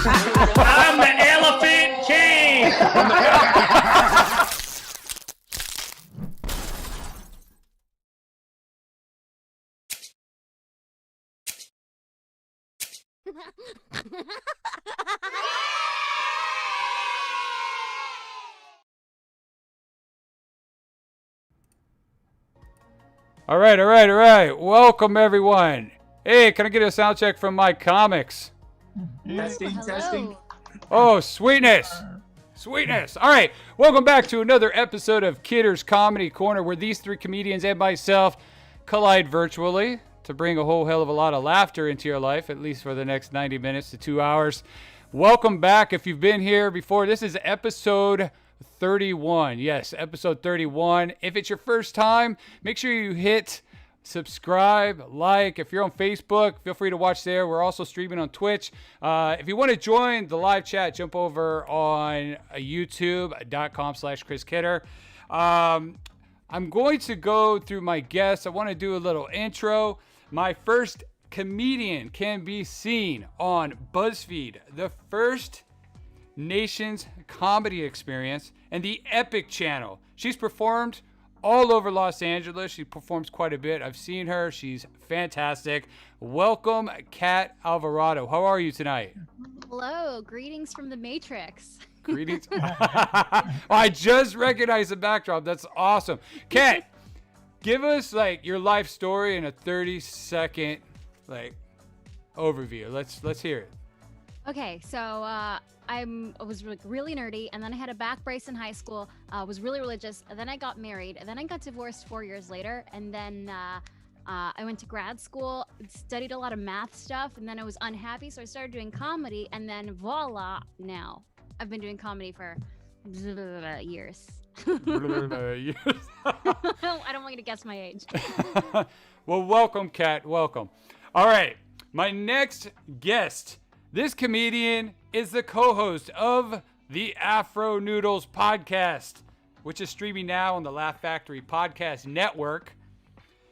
I'm the Elephant King. All right. Welcome, everyone. Hey, can I get a sound check from my comics? Testing. Oh, sweetness. All right. Welcome back to another episode of Kidder's Comedy Corner, where these three comedians and myself collide virtually to bring a whole hell of a lot of laughter into your life, at least for the next 90 minutes to 2 hours. Welcome back. If you've been here before, this is episode 31. Yes, episode 31. If it's your first time, make sure you hit subscribe, like. If you're on Facebook, feel free to watch there. We're also streaming on Twitch. If you want to join the live chat, jump over on youtube.com/Chris Kidder. I'm going to go through my guests. I want to do a little intro. My first comedian can be seen on BuzzFeed, the first nation's comedy experience, and the Epic channel. She's performed all over Los Angeles. She performs quite a bit. I've seen her. She's fantastic. Welcome, Cat Alvarado. How are you tonight? Hello. Greetings from the Matrix. Greetings. I just recognized the backdrop. That's awesome. Cat, give us like your life story in a 30-second like overview. Let's hear it. Okay, so I was really nerdy, and then I had a back brace in high school. Was really religious, and then I got married, and then I got divorced 4 years later, and then I went to grad school, studied a lot of math stuff, and then I was unhappy, so I started doing comedy, and then voila, now I've been doing comedy for years. I don't want you to guess my age. Well, welcome, Kat. Welcome. All right. My next guest, this comedian is the co-host of the Afro Noodles podcast, which is streaming now on the Laugh Factory Podcast Network.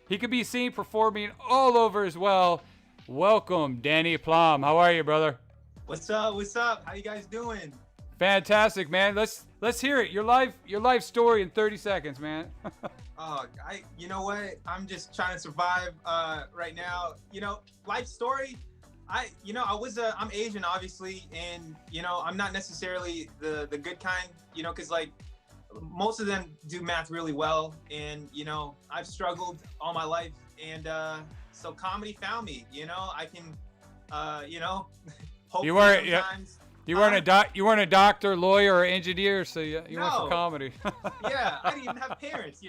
He can be seen performing all over as well. Welcome, Danny Plom. How are you, brother? What's up? How you guys doing? Fantastic, man. Let's hear it. Your life story in 30 seconds, man. You know what? I'm just trying to survive right now. Life story. I'm Asian, obviously, and I'm not necessarily the good kind. Because like most of them do math really well, and I've struggled all my life, and so comedy found me. I can, hopefully You weren't, sometimes. You weren't a doctor, lawyer, or engineer, so you went for comedy. Yeah, I didn't even have parents.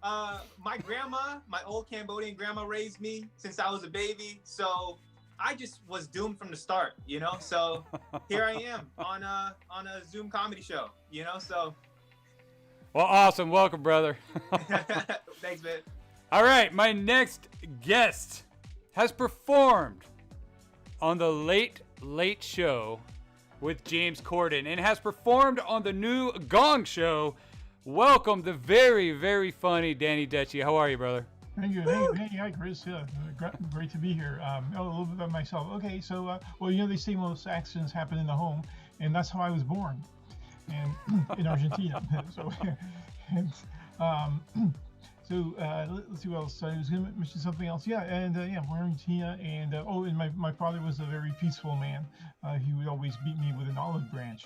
My grandma, my old Cambodian grandma, raised me since I was a baby, so I just was doomed from the start. So here I am on a Zoom comedy show. So. Well, awesome. Welcome, brother. Thanks, man. All right, my next guest has performed on the Late Late Show with James Corden and has performed on the new Gong Show. Welcome, the very, very funny Danny Dechi. How are you, brother? Thank you. Hey, hi, Chris. Great to be here. A little bit about myself. Okay, so, they say most accidents happen in the home, and that's how I was born, and in Argentina. Let's see what else. I was going to mention something else. Yeah, and born in Argentina, and and my father was a very peaceful man. He would always beat me with an olive branch.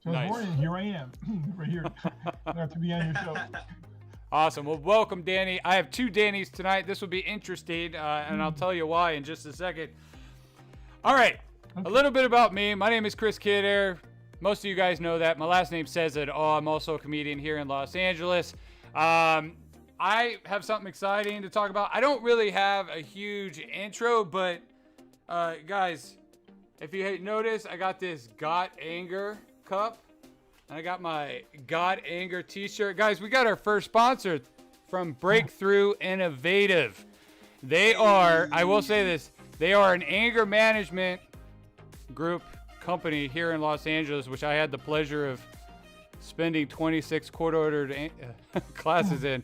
So I was born, and here I am, right here, glad to be on your show. Awesome. Well, welcome, Danny. I have two Dannys tonight. This will be interesting, and I'll tell you why in just a second. All right, okay. A little bit about me. My name is Chris Kidder. Most of you guys know that. My last name says it all. I'm also a comedian here in Los Angeles. I have something exciting to talk about. I don't really have a huge intro, but guys, if you notice, I got this Got Anger cup, and I got my Got Anger t-shirt. Guys, we got our first sponsor from Breakthrough Innovative. They are, I will say this, they are an anger management group company here in Los Angeles, which I had the pleasure of spending 26 court-ordered classes in.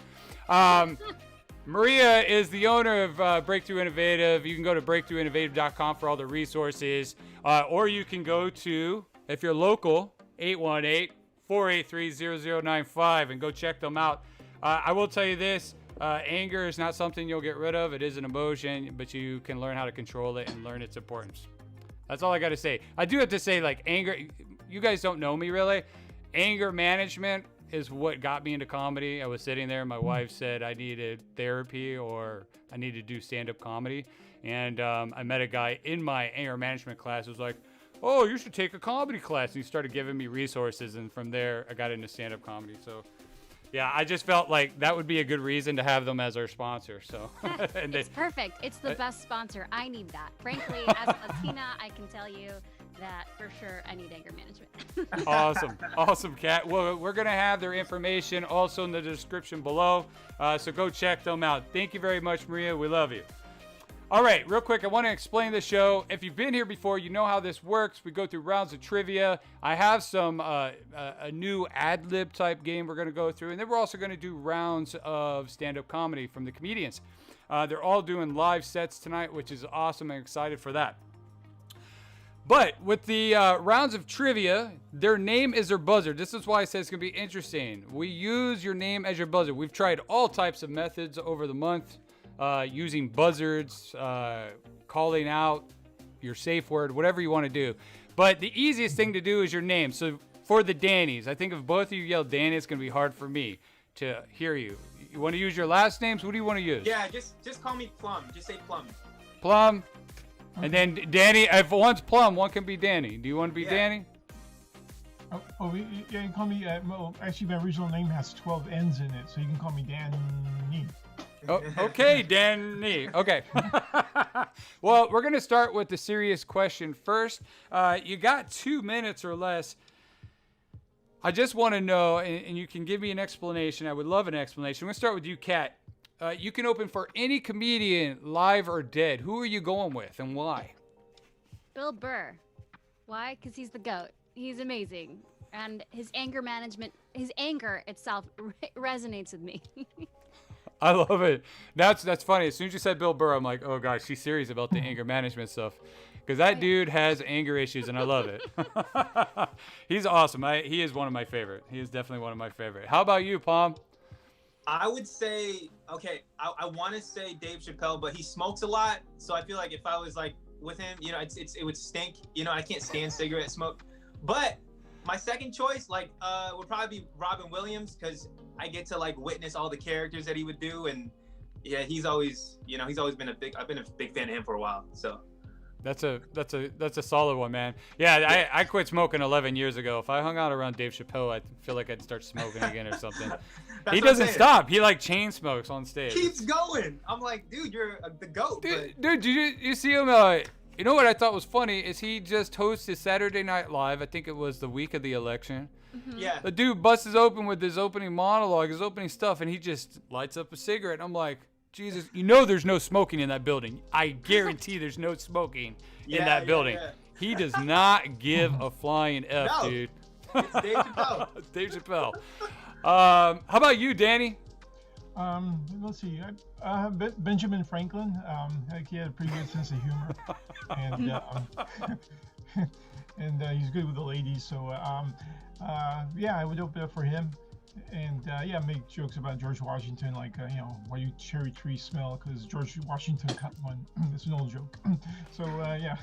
Maria is the owner of Breakthrough Innovative. You can go to breakthroughinnovative.com for all the resources, or you can go to, if you're local, 818-483-0095 and go check them out. I will tell you this, anger is not something you'll get rid of. It is an emotion, but you can learn how to control it and learn its importance. That's all I got to say. I do have to say, like, anger, you guys don't know me really. Anger management is what got me into comedy. I was sitting there, my wife said I needed therapy or I needed to do stand-up comedy. And I met a guy in my anger management class who was like, oh, you should take a comedy class. And he started giving me resources. And from there, I got into stand-up comedy. So, yeah, I just felt like that would be a good reason to have them as our sponsor. So, and It's perfect. It's the best sponsor. I need that. Frankly, as a Latina, I can tell you that for sure I need anger management. Awesome, Cat. Well, we're going to have their information also in the description below. So go check them out. Thank you very much, Maria. We love you. All right, real quick, I want to explain the show. If you've been here before, you know how this works. We go through rounds of trivia. I have some a new ad-lib type game we're going to go through. And then we're also going to do rounds of stand-up comedy from the comedians. They're all doing live sets tonight, which is awesome. I'm excited for that. But with the rounds of trivia, their name is their buzzer. This is why I said it's going to be interesting. We use your name as your buzzer. We've tried all types of methods over the month, using buzzards, calling out your safe word, whatever you want to do. But the easiest thing to do is your name. So for the Dannys, I think if both of you yell Danny, it's going to be hard for me to hear you. You want to use your last names? What do you want to use? Yeah, just call me Plum. Just say Plum. Plum. And then Danny, if one's Plum, one can be Danny. Do you want to be Danny? Yeah, you can call me, well, actually my original name has 12 N's in it, so you can call me Danny. Oh, okay, Danny. Okay. Well, we're going to start with the serious question first. You got 2 minutes or less. I just want to know, and you can give me an explanation. I would love an explanation. We're going to start with you, Kat. You can open for any comedian, live or dead. Who are you going with and why? Bill Burr. Why? Because he's the GOAT. He's amazing. And his anger management, his anger itself resonates with me. I love it. That's funny. As soon as you said Bill Burr, I'm like, oh gosh, she's serious about the anger management stuff. Because that dude has anger issues and I love it. He's awesome. He is one of my favorite. He is definitely one of my favorite. How about you, Plom? I would say, okay, I want to say Dave Chappelle, but he smokes a lot. So I feel like if I was like with him, you know, it would stink. You know, I can't stand cigarette smoke. But my second choice, like, would probably be Robin Williams, because I get to like witness all the characters that he would do. And yeah, he's always been I've been a big fan of him for a while. So. That's a solid one, man. Yeah, I quit smoking 11 years ago. If I hung out around Dave Chappelle, I feel like I'd start smoking again or something. He doesn't stop. He like chain smokes on stage. Keeps going. I'm like, dude, you're the GOAT. Dude, did you see him? You know what I thought was funny is he just hosted Saturday Night Live. I think it was the week of the election. Mm-hmm. Yeah. The dude busts open with his opening monologue, his opening stuff, and he just lights up a cigarette. I'm like, Jesus, you know there's no smoking in that building. I guarantee there's no smoking in that building. Yeah. He does not give a flying F, No. dude. It's Dave Chappelle. It's Dave Chappelle. How about you, Danny? Let's see. Benjamin Franklin. He had a pretty good sense of humor, and he's good with the ladies. So yeah, I would open up for him. And yeah, make jokes about George Washington, like why you cherry trees smell, because George Washington cut one. It's an old joke. So yeah,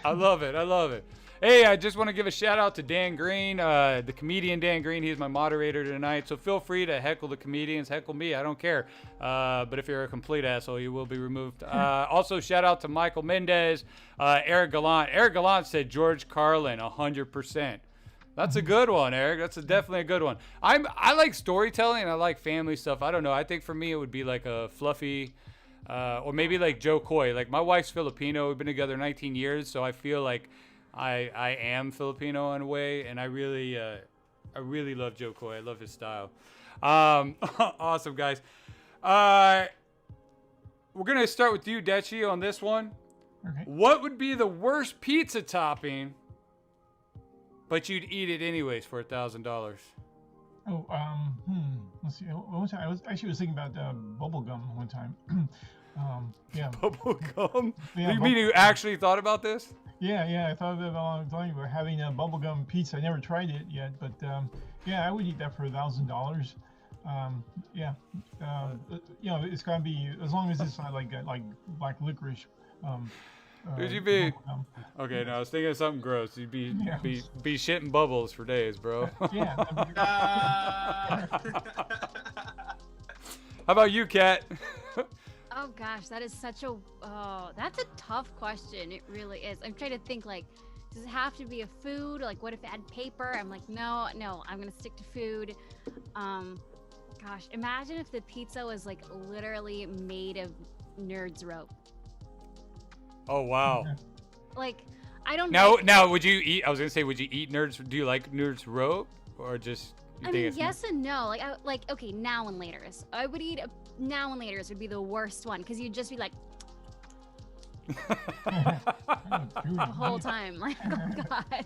I love it. Hey, I just want to give a shout out to Dan Green, the comedian Dan Green. He's my moderator tonight. So feel free to heckle the comedians, heckle me. I don't care. But if you're a complete asshole, you will be removed. Also, shout out to Michael Mendez, Eric Gallant. Eric Gallant said George Carlin, 100%. That's a good one, Eric. That's definitely a good one. I like storytelling and I like family stuff. I don't know. I think for me it would be like a fluffy, or maybe like Joe Coy. Like my wife's Filipino. We've been together 19 years, so I feel like I am Filipino in a way, and I really love Joe Coy. I love his style. Awesome, guys. We're gonna start with you, Dechi, on this one. Okay. What would be the worst pizza topping, but you'd eat it anyways for $1,000? Oh, let's see. What was I was actually was thinking about bubble gum one time. Yeah. Bubble gum? Yeah, You mean you actually thought about this? Yeah. I thought about I'm telling you, we're having a bubblegum pizza. I never tried it yet, but yeah, I would eat that for $1,000. Yeah, you know, it's gotta be as long as it's not like black licorice. Would you be? bubblegum. Okay, no, I was thinking of something gross. You'd be Yeah. be shitting bubbles for days, bro. Yeah. that'd be- How about you, Kat? Oh gosh, that is such a that's a tough question. It really is. I'm trying to think like, does it have to be a food? Like, what if it had paper? I'm like, no, I'm gonna stick to food. Gosh, imagine if the pizza was like literally made of Nerds rope. Oh wow. Like, I don't Now, know. now, would you eat? I was gonna say, would you eat Nerds? Do you like Nerds rope, or just? You I think mean, it's yes and no. Like, okay, now and later's. I would eat now and later's would be the worst one because you'd just be like the whole time. Like, oh god,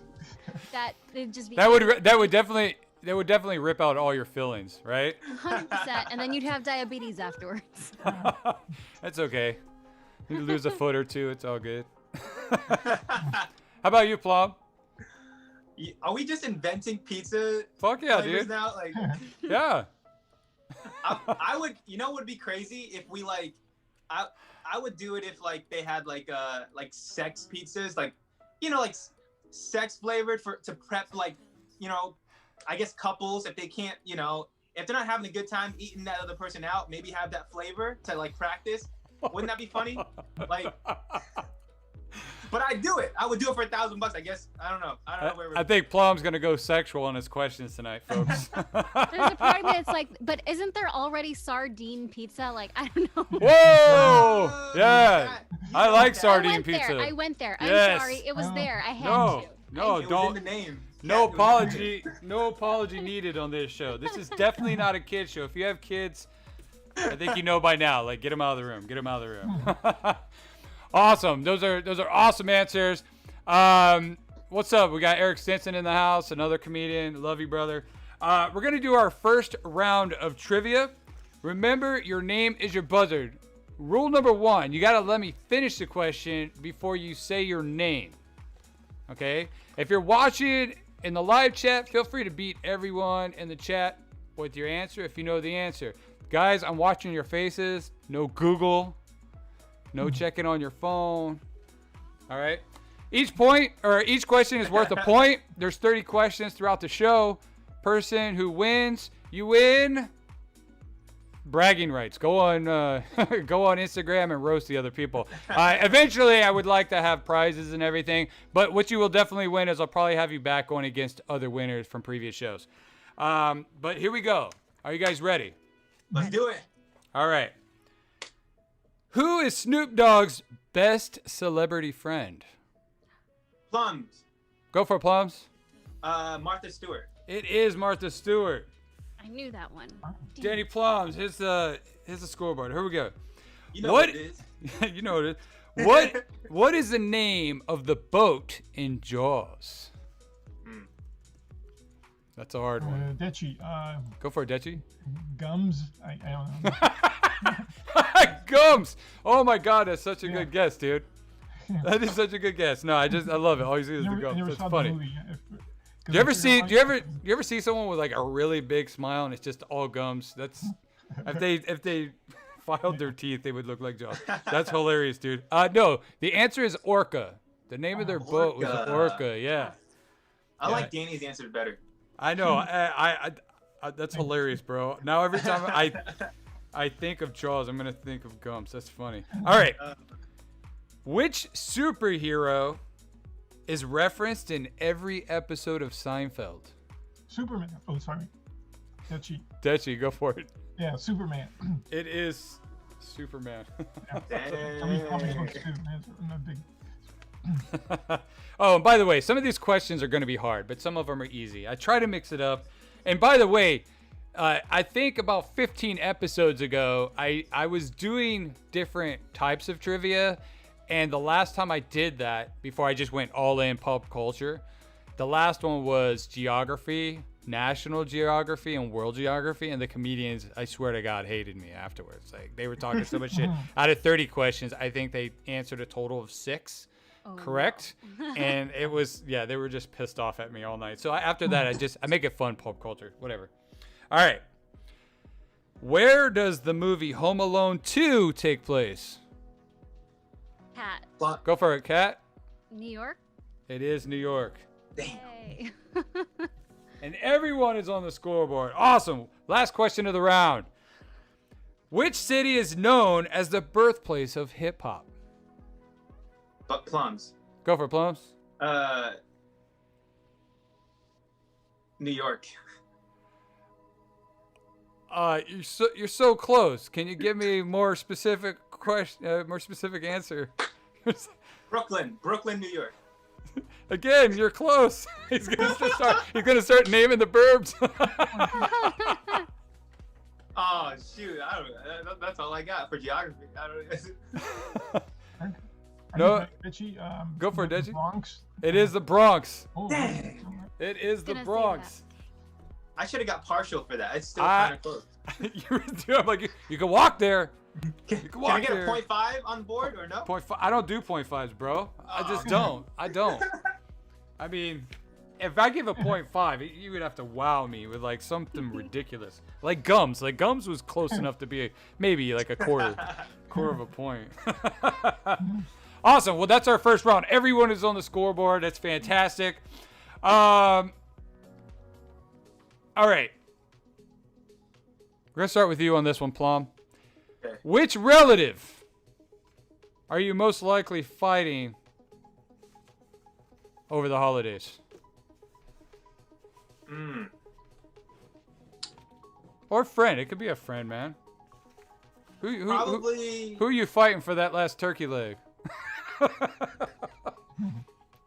that it'd just be that would definitely rip out all your fillings, right? 100%, and then you'd have diabetes afterwards. That's okay. You lose a foot or two, it's all good. How about you, Plom? Are we just inventing pizza Fuck yeah, flavors dude. now? Like, Yeah. I would, you know, would be crazy if we like, I would do it if like they had like sex pizzas, like, you know, like sex flavored to prep like, you know, I guess couples if they can't, you know, if they're not having a good time eating that other person out, maybe have that flavor to like practice. Wouldn't that be funny? Like, but I'd do it. I would do it for $1,000. I guess. I don't know where I think Plum's gonna go sexual on his questions tonight, folks. There's a part of me that's like, but isn't there already sardine pizza? Like, I don't know. Whoa! Yeah, I like that. sardine pizza. I went there. I'm Yes. sorry. It was Oh. there. I had No, to. no, It was in don't. the name. No Yeah, it was- apology. No apology needed on this show. This is definitely not a kid show. If you have kids, I think you know by now. Like, get them out of the room. Get them out of the room. Awesome. Those are awesome answers. What's up? We got Eric Stinson in the house, another comedian. Love you, brother. We're gonna do our first round of trivia. Remember, your name is your buzzer. Rule number 1: you gotta let me finish the question before you say your name. Okay? If you're watching in the live chat, feel free to beat everyone in the chat with your answer if you know the answer. Guys, I'm watching your faces. No Google. No checking on your phone. All right. Each question is worth a point. There's 30 questions throughout the show. Person who wins, you win bragging rights. Go on Instagram and roast the other people. Eventually, I would like to have prizes and everything. But what you will definitely win is I'll probably have you back going against other winners from previous shows. But here we go. Are you guys ready? Let's do it. All right. Who is Snoop Dogg's best celebrity friend? Plums. Go for it, Plums. Martha Stewart. It is Martha Stewart. I knew that one. Danny Plums. Here's the scoreboard. Here we go. You know What- what it is. You know it is. What is the name of the boat in Jaws? That's a hard one. Dechi. Go for it, Dechi. Gums. I don't know. Gums. Oh my God, that's such a Yeah. good guess, dude. That is such a good guess. No, I love it. All you see is the Never gums. saw That's the funny. movie. Do you ever see? Do you ever see someone with like a really big smile and it's just all gums? That's if they filed their teeth, they would look like Jaws. That's hilarious, dude. No, the answer is Orca. The name of their boat was Orca. Orca. Yeah, I Yeah. like Danny's answer better. I know. I that's hilarious, bro. Now every time I think of Jaws, I'm gonna think of gums. That's funny. All right. Which superhero is referenced in every episode of Seinfeld? Superman. Oh, sorry. Dechi. Dechi, go for it. Yeah, Superman. It is Superman. Comic books too. Man. I'm a big. Oh, and by the way, some of these questions are going to be hard, but some of them are easy. I try to mix it up. And by the way, I think about 15 episodes ago, I was doing different types of trivia. And the last time I did that, before I just went all in pop culture, the last one was geography. National Geography and World Geography, and the comedians, I swear to God, hated me afterwards. Like, they were talking so much shit. Out of 30 questions, I think they answered a total of 6 correct. No. And it was, yeah, they were just pissed off at me all night. So after that, I make it fun, pop culture, whatever. All right. Where does the movie Home Alone 2 take place? Cat. Go for it, Kat. New York. It is New York. Yay. And everyone is on the scoreboard. Awesome. Last question of the round. Which city is known as the birthplace of hip hop? But Plums. Go for it, Plums. New York. You're so close. Can you give me more specific question? More specific answer. Brooklyn, New York. Again, you're close. He's gonna start naming the burbs. Oh shoot! That's all I got for geography. No. Dechi, Go for it, the Dechi. Bronx. It is the Bronx. Oh, Dang. It is the Gonna say Bronx. I should have got partial for that. It's still kind of close. I'm like, you can walk there. You can Can walk I get there. a 0.5 on board or no? 0.5. I don't do 0.5s, bro. I just don't. I don't. I mean, if I give a 0.5, you would have to wow me with like something ridiculous, like gums. Like gums was close enough to be maybe like a quarter of a point. Awesome. Well, that's our first round. Everyone is on the scoreboard. That's fantastic. All right. We're gonna start with you on this one, Plom. Okay. Which relative are you most likely fighting over the holidays? Or friend. It could be a friend, man. Probably. Who are you fighting for that last turkey leg?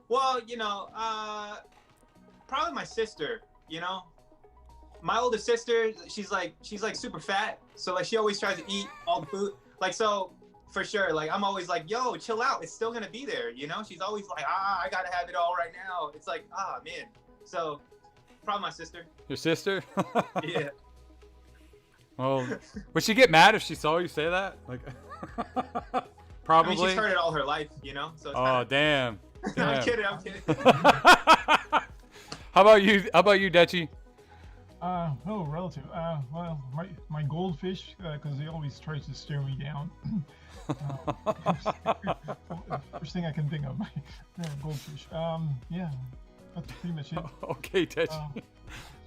Well, probably my sister. My older sister. She's like super fat, so like she always tries to eat all the food. Like so, for sure. Like I'm always like, yo, chill out. It's still gonna be there. She's always like, I gotta have it all right now. It's like, man. So, probably my sister. Your sister? Yeah. Well, would she get mad if she saw you say that? Like, probably. I mean, she's heard it all her life. So. It's Oh, damn. I'm Damn. kidding. How about you, Dechi? Oh, relative. Well, my goldfish, because he always tries to stare me down. First thing I can think of, my goldfish. Yeah, that's pretty much it. Okay, Dechi.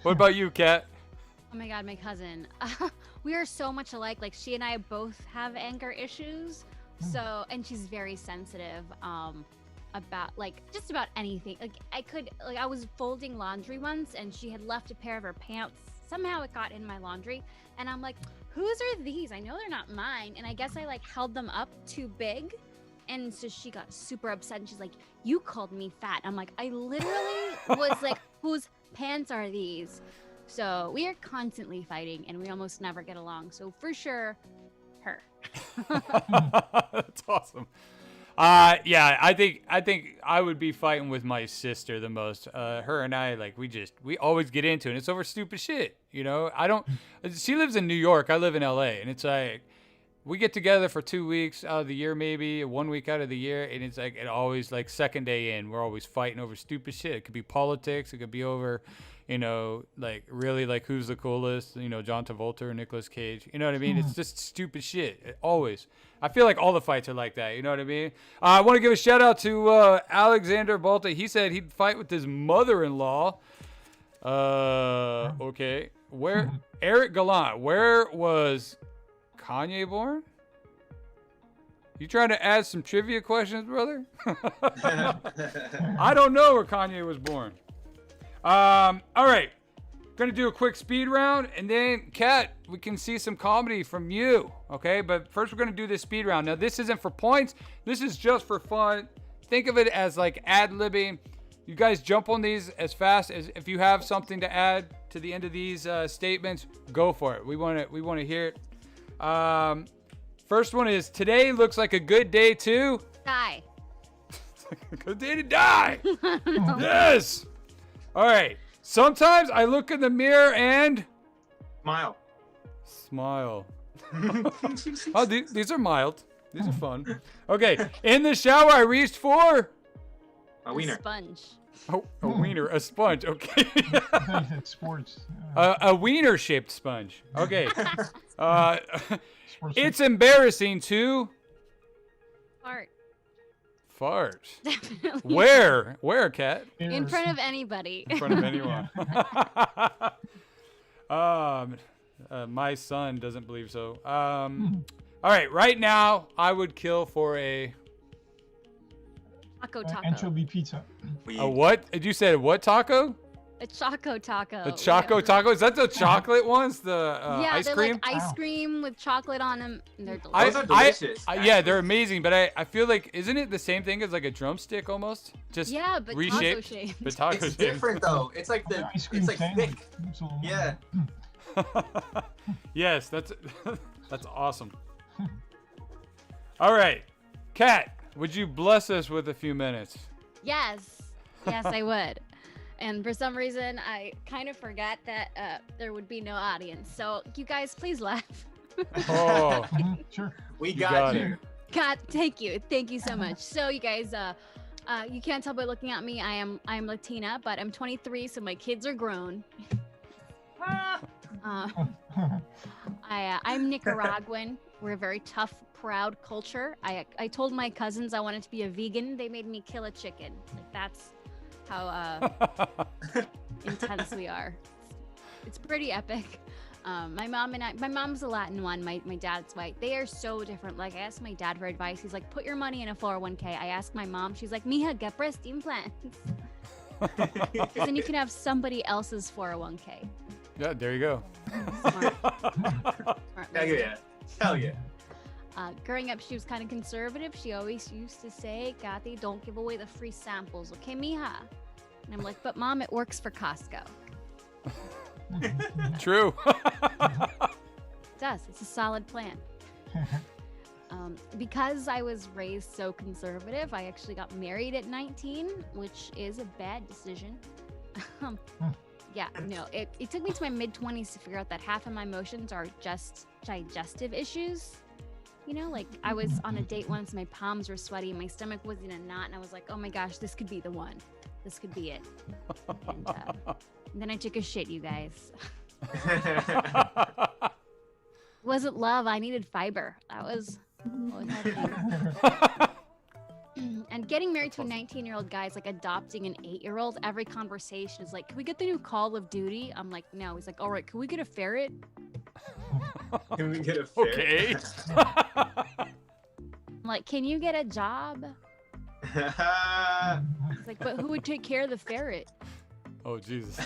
What about you, Kat? Oh my God, my cousin. We are so much alike. Like she and I both have anger issues. So, and she's very sensitive about just about anything. I was folding laundry once and she had left a pair of her pants. Somehow it got in my laundry and I'm like, whose are these? I know they're not mine. And I guess I held them up too big. And so she got super upset and she's like, you called me fat. I'm like, I literally was like, whose pants are these? So we are constantly fighting and we almost never get along. So for sure, her. That's awesome. Yeah, I think I would be fighting with my sister the most. Her and I, we always get into it. And it's over stupid shit. She lives in New York. I live in LA. And it's like, we get together for 2 weeks out of the year, maybe 1 week out of the year. And it's like, it always second day in, we're always fighting over stupid shit. It could be politics. It could be over, really who's the coolest, John Travolta or Nicolas Cage. You know what I mean? It's just stupid shit. Always. I feel like all the fights are like that. You know what I mean? I want to give a shout out to Alexander Balta. He said he'd fight with his mother-in-law. Okay. Eric Gallant, where was Kanye born? You trying to add some trivia questions, brother? I don't know where Kanye was born. All right. Gonna do a quick speed round, and then, Kat, we can see some comedy from you, okay? But first, we're gonna do this speed round. Now, this isn't for points. This is just for fun. Think of it as ad-libbing. You guys jump on these as fast as if you have something to add to the end of these statements. Go for it. We want to hear it. First one is, today looks like a good day to Die. a good day to die. Yes. All right. Sometimes I look in the mirror and Smile. smile. Oh, these are mild. These are fun. Okay. In the shower, I reached for A wiener. Sponge. a wiener, a sponge. Okay. I thought you said sports. A wiener-shaped sponge. Okay. Sports It's embarrassing to Fart. fart. Definitely. Where, Cat? In front of anybody. In front of anyone. My son doesn't believe so. All right, right now I would kill for a Taco taco. Anchovy pizza. what? Did you say what taco? A choco taco. The choco taco? Is that the chocolate ones? The Yeah, ice they're cream? like ice Wow. cream with chocolate on them. They're Those delicious. are delicious. Yeah, they're amazing, but I feel like isn't it the same thing as like a drumstick almost? Just Yeah, but taco reshaped. shaped. But taco It's shaped. different though. It's like the Ice cream it's like sandwich. thick. It's a little more- Yeah. Yes, that's awesome. All right, Kat, would you bless us with a few minutes? Yes. Yes, I would. And for some reason, I kind of forgot that there would be no audience. So you guys, please laugh. Oh, Sure. We got got it. you. God, thank you. Thank you so much. So you guys, you can't tell by looking at me. I'm Latina, but I'm 23, so my kids are grown. I'm Nicaraguan. We're a very tough, proud culture. I told my cousins I wanted to be a vegan. They made me kill a chicken. Like that's how intense we are. It's pretty epic. My mom's a Latin one. My dad's white. They are so different. Like I asked my dad for advice. He's like, put your money in a 401k. I asked my mom. She's like, mija, get breast implants. Because then you can have somebody else's 401k. yeah, there you go. Smart. Smart Hell move. yeah. Hell yeah. Growing up, she was kind of conservative. She always used to say, Kathy, don't give away the free samples, okay, mija? And I'm like, but mom, it works for Costco. True. It does. It's a solid plan. Because I was raised so conservative, I actually got married at 19, which is a bad decision. Yeah, no, it took me to my mid-20s to figure out that half of my emotions are just digestive issues. You know, like I was on a date once, my palms were sweaty, my stomach was in a knot, and I was like, oh my gosh, this could be the one. This could be it. And then I took a shit, you guys. It wasn't love, I needed fiber. That was what was happening. And getting married to a 19-year-old guy is like adopting an 8-year-old. Every conversation is like, can we get the new Call of Duty? I'm like, no. He's like, all right, can we get a ferret? Can we get a fair? Okay. I'm like, can you get a job? He's like, but who would take care of the ferret? Oh, Jesus.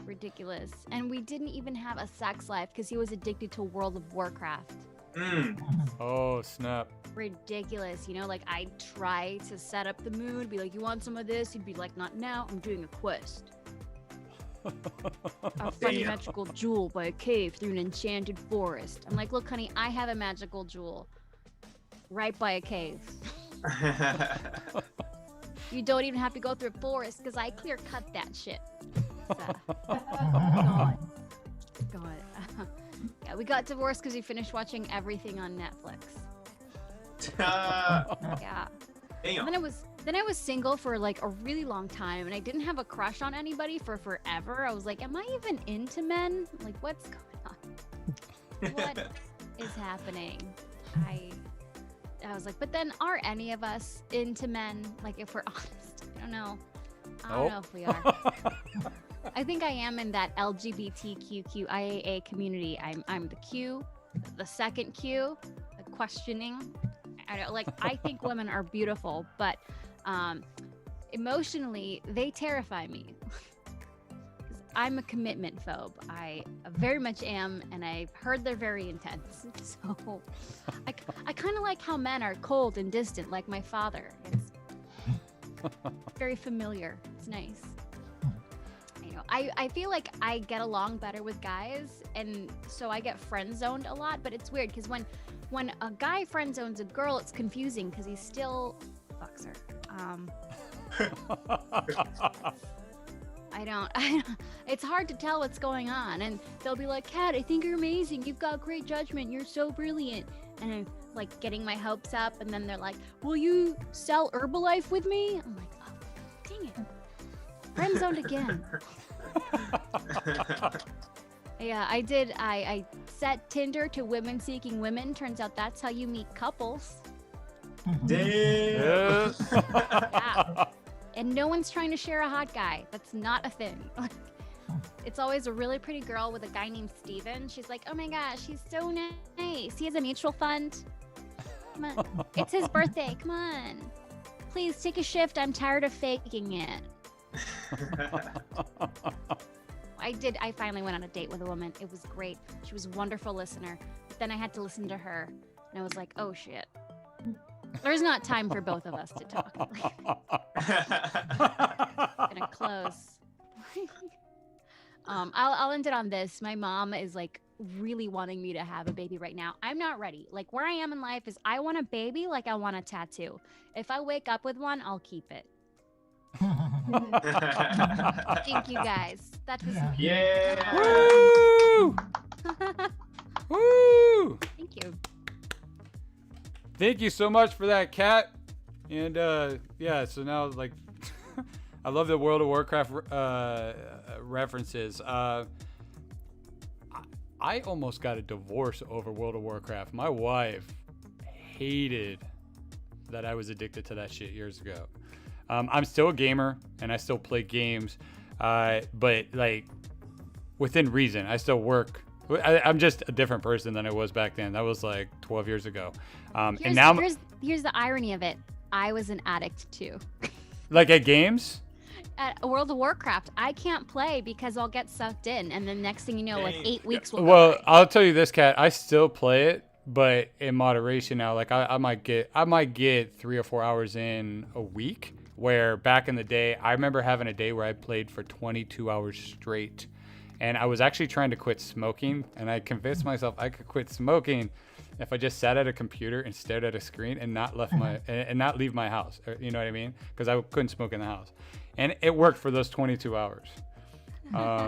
Ridiculous. And we didn't even have a sex life because he was addicted to World of Warcraft. Oh, snap. Ridiculous. You know, like I'd try to set up the mood, be like, you want some of this? He'd be like, not now, I'm doing a quest. I'll find a Damn. magical jewel by a cave through an enchanted forest. I'm like, look, honey, I have a magical jewel right by a cave. You don't even have to go through a forest because I clear cut that shit. So, God. Yeah, we got divorced because we finished watching everything on Netflix. Yeah. Damn. And then I was single for like a really long time, and I didn't have a crush on anybody for forever. I was like, am I even into men? Like, what's going on? What is happening? I was like, but then are any of us into men? Like, if we're honest, I don't know. I don't know if we are. I think I am in that LGBTQIAA community. I'm the Q, the second Q, the questioning. I think women are beautiful, but emotionally, they terrify me. 'Cause I'm a commitment phobe. I very much am, and I've heard they're very intense. So I kind of like how men are cold and distant, like my father. It's very familiar. It's nice. I feel like I get along better with guys, and so I get friend zoned a lot, but it's weird because when a guy friend zones a girl, it's confusing because he still fucks her. I don't. It's hard to tell what's going on, and they'll be like, "Cat, I think you're amazing. You've got great judgment. You're so brilliant." And I'm like getting my hopes up, and then they're like, "Will you sell Herbalife with me?" I'm like, "Oh, dang it, friend zoned again." Yeah, I did. I set Tinder to women seeking women. Turns out that's how you meet couples. Damn. Yeah. And no one's trying to share a hot guy. That's not a thing. It's always a really pretty girl with a guy named Steven. She's like, "Oh my gosh, he's so nice. He has a mutual fund. Come on. It's his birthday. Come on. Please take a shift. I'm tired of faking it." I finally went on a date with a woman. It was great. She was a wonderful listener. But then I had to listen to her. And I was like, oh shit. There's not time for both of us to talk. Gonna close. I'll end it on this. My mom is like really wanting me to have a baby right now. I'm not ready. Like where I am in life is I want a baby like I want a tattoo. If I wake up with one, I'll keep it. Thank you guys. That was Yeah. Woo! Woo! Thank you. Thank you so much for that, Cat. And yeah, so now like I love the World of Warcraft references. I almost got a divorce over World of Warcraft. My wife hated that I was addicted to that shit years ago. I'm still a gamer and I still play games, but like within reason. I still work. I'm just a different person than I was back then. That was like 12 years ago. And now here's the irony of it. I was an addict too. Like at games? At World of Warcraft, I can't play because I'll get sucked in, and then next thing you know, like 8 weeks will go Well, by. I'll tell you this, Cat. I still play it, but in moderation now. Like I might get 3 or 4 hours in a week. Where back in the day, I remember having a day where I played for 22 hours straight, and I was actually trying to quit smoking, and I convinced myself I could quit smoking if I just sat at a computer and stared at a screen and not leave my house. You know what I mean? Because I couldn't smoke in the house, and it worked for those 22 hours.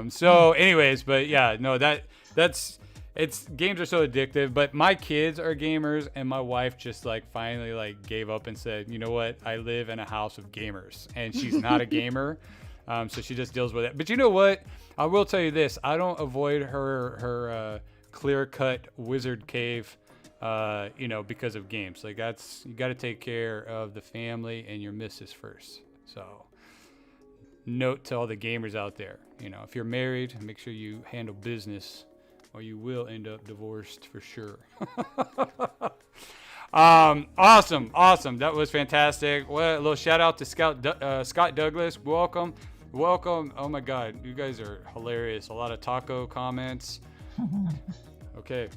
So, anyways, but yeah, no, games are so addictive. But my kids are gamers, and my wife just like finally like gave up and said, you know what? I live in a house of gamers, and she's not a gamer, so she just deals with it. But you know what? I will tell you this: I don't avoid her clear-cut wizard cave, because of games. Like you got to take care of the family and your missus first. So, note to all the gamers out there: if you're married, make sure you handle business, or you will end up divorced for sure. Awesome. That was fantastic. Well, a little shout out to Scott Douglas. Welcome. Oh my God, you guys are hilarious. A lot of taco comments. Okay.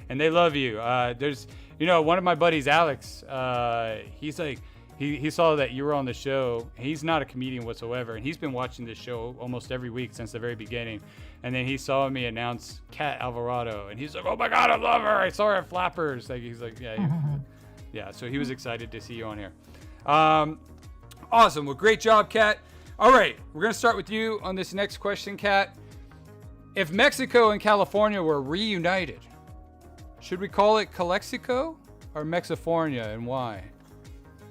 And they love you. There's, one of my buddies, Alex, he's like, he saw that you were on the show. He's not a comedian whatsoever, and he's been watching this show almost every week since the very beginning. And then he saw me announce Cat Alvarado, and he's like, "Oh my God, I love her! I saw her at Flappers." Like he's like, yeah. So he was excited to see you on here. Awesome. Well, great job, Cat. All right, we're gonna start with you on this next question, Cat. If Mexico and California were reunited, should we call it Calexico or Mexifornia, and why?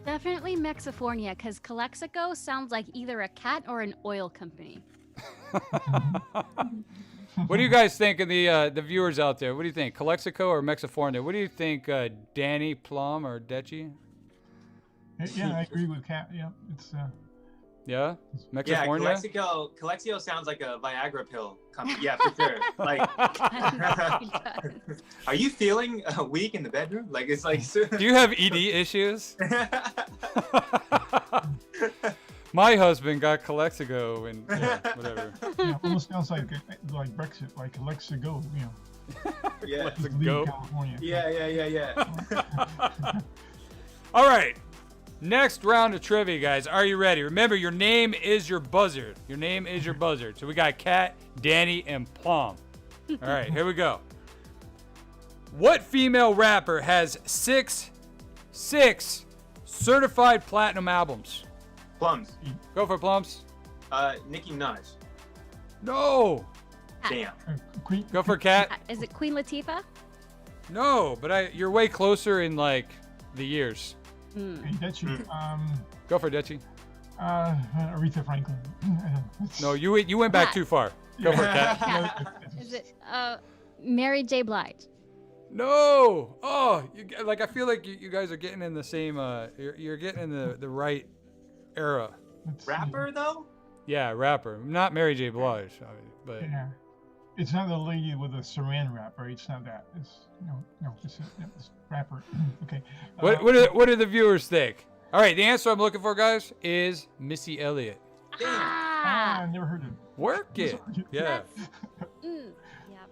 Definitely Mexifornia, because Calexico sounds like either a cat or an oil company. What do you guys think of the viewers out there? What do you think, Calexico or Mexifornia? What do you think, Danny, Plom, or Dechi? Yeah, I agree with Cat. Yeah, it's. Yeah, Mexifornia. Yeah, Calexico sounds like a Viagra pill. Yeah, for sure. Like, are you feeling weak in the bedroom? Like, it's like. Do you have ED issues? My husband got Calexico and whatever. Yeah, almost sounds like Brexit, like Alexa go, Yeah. Let's go. California. Yeah. All right. Next round of trivia, guys. Are you ready? Remember, your name is your buzzard. Your name is your buzzard. So we got Cat, Danny, and Plom. All right, here we go. What female rapper has six certified platinum albums? Plums. Go for Plums. Nicki Minaj. No. Damn. Queen. Go for Cat. Is it Queen Latifah? No, but you're way closer in like the years. Hmm. Hey, that's you. Go for Dechi. Aretha Franklin. No, you went back Cat. too far. Go for Cat. Is it Mary J. Blige? No. Oh, I feel like you guys are getting in the same. You're getting in the right era. Rapper though? Yeah, rapper. Not Mary J. Blige, but Yeah. It's not the lady with the saran wrap, right? It's not that. It's it's rapper. Okay. what do the viewers think? All right, the answer I'm looking for, guys, is Missy Elliott. Ah. I never heard of it. Work it. Yeah. Mm, yep.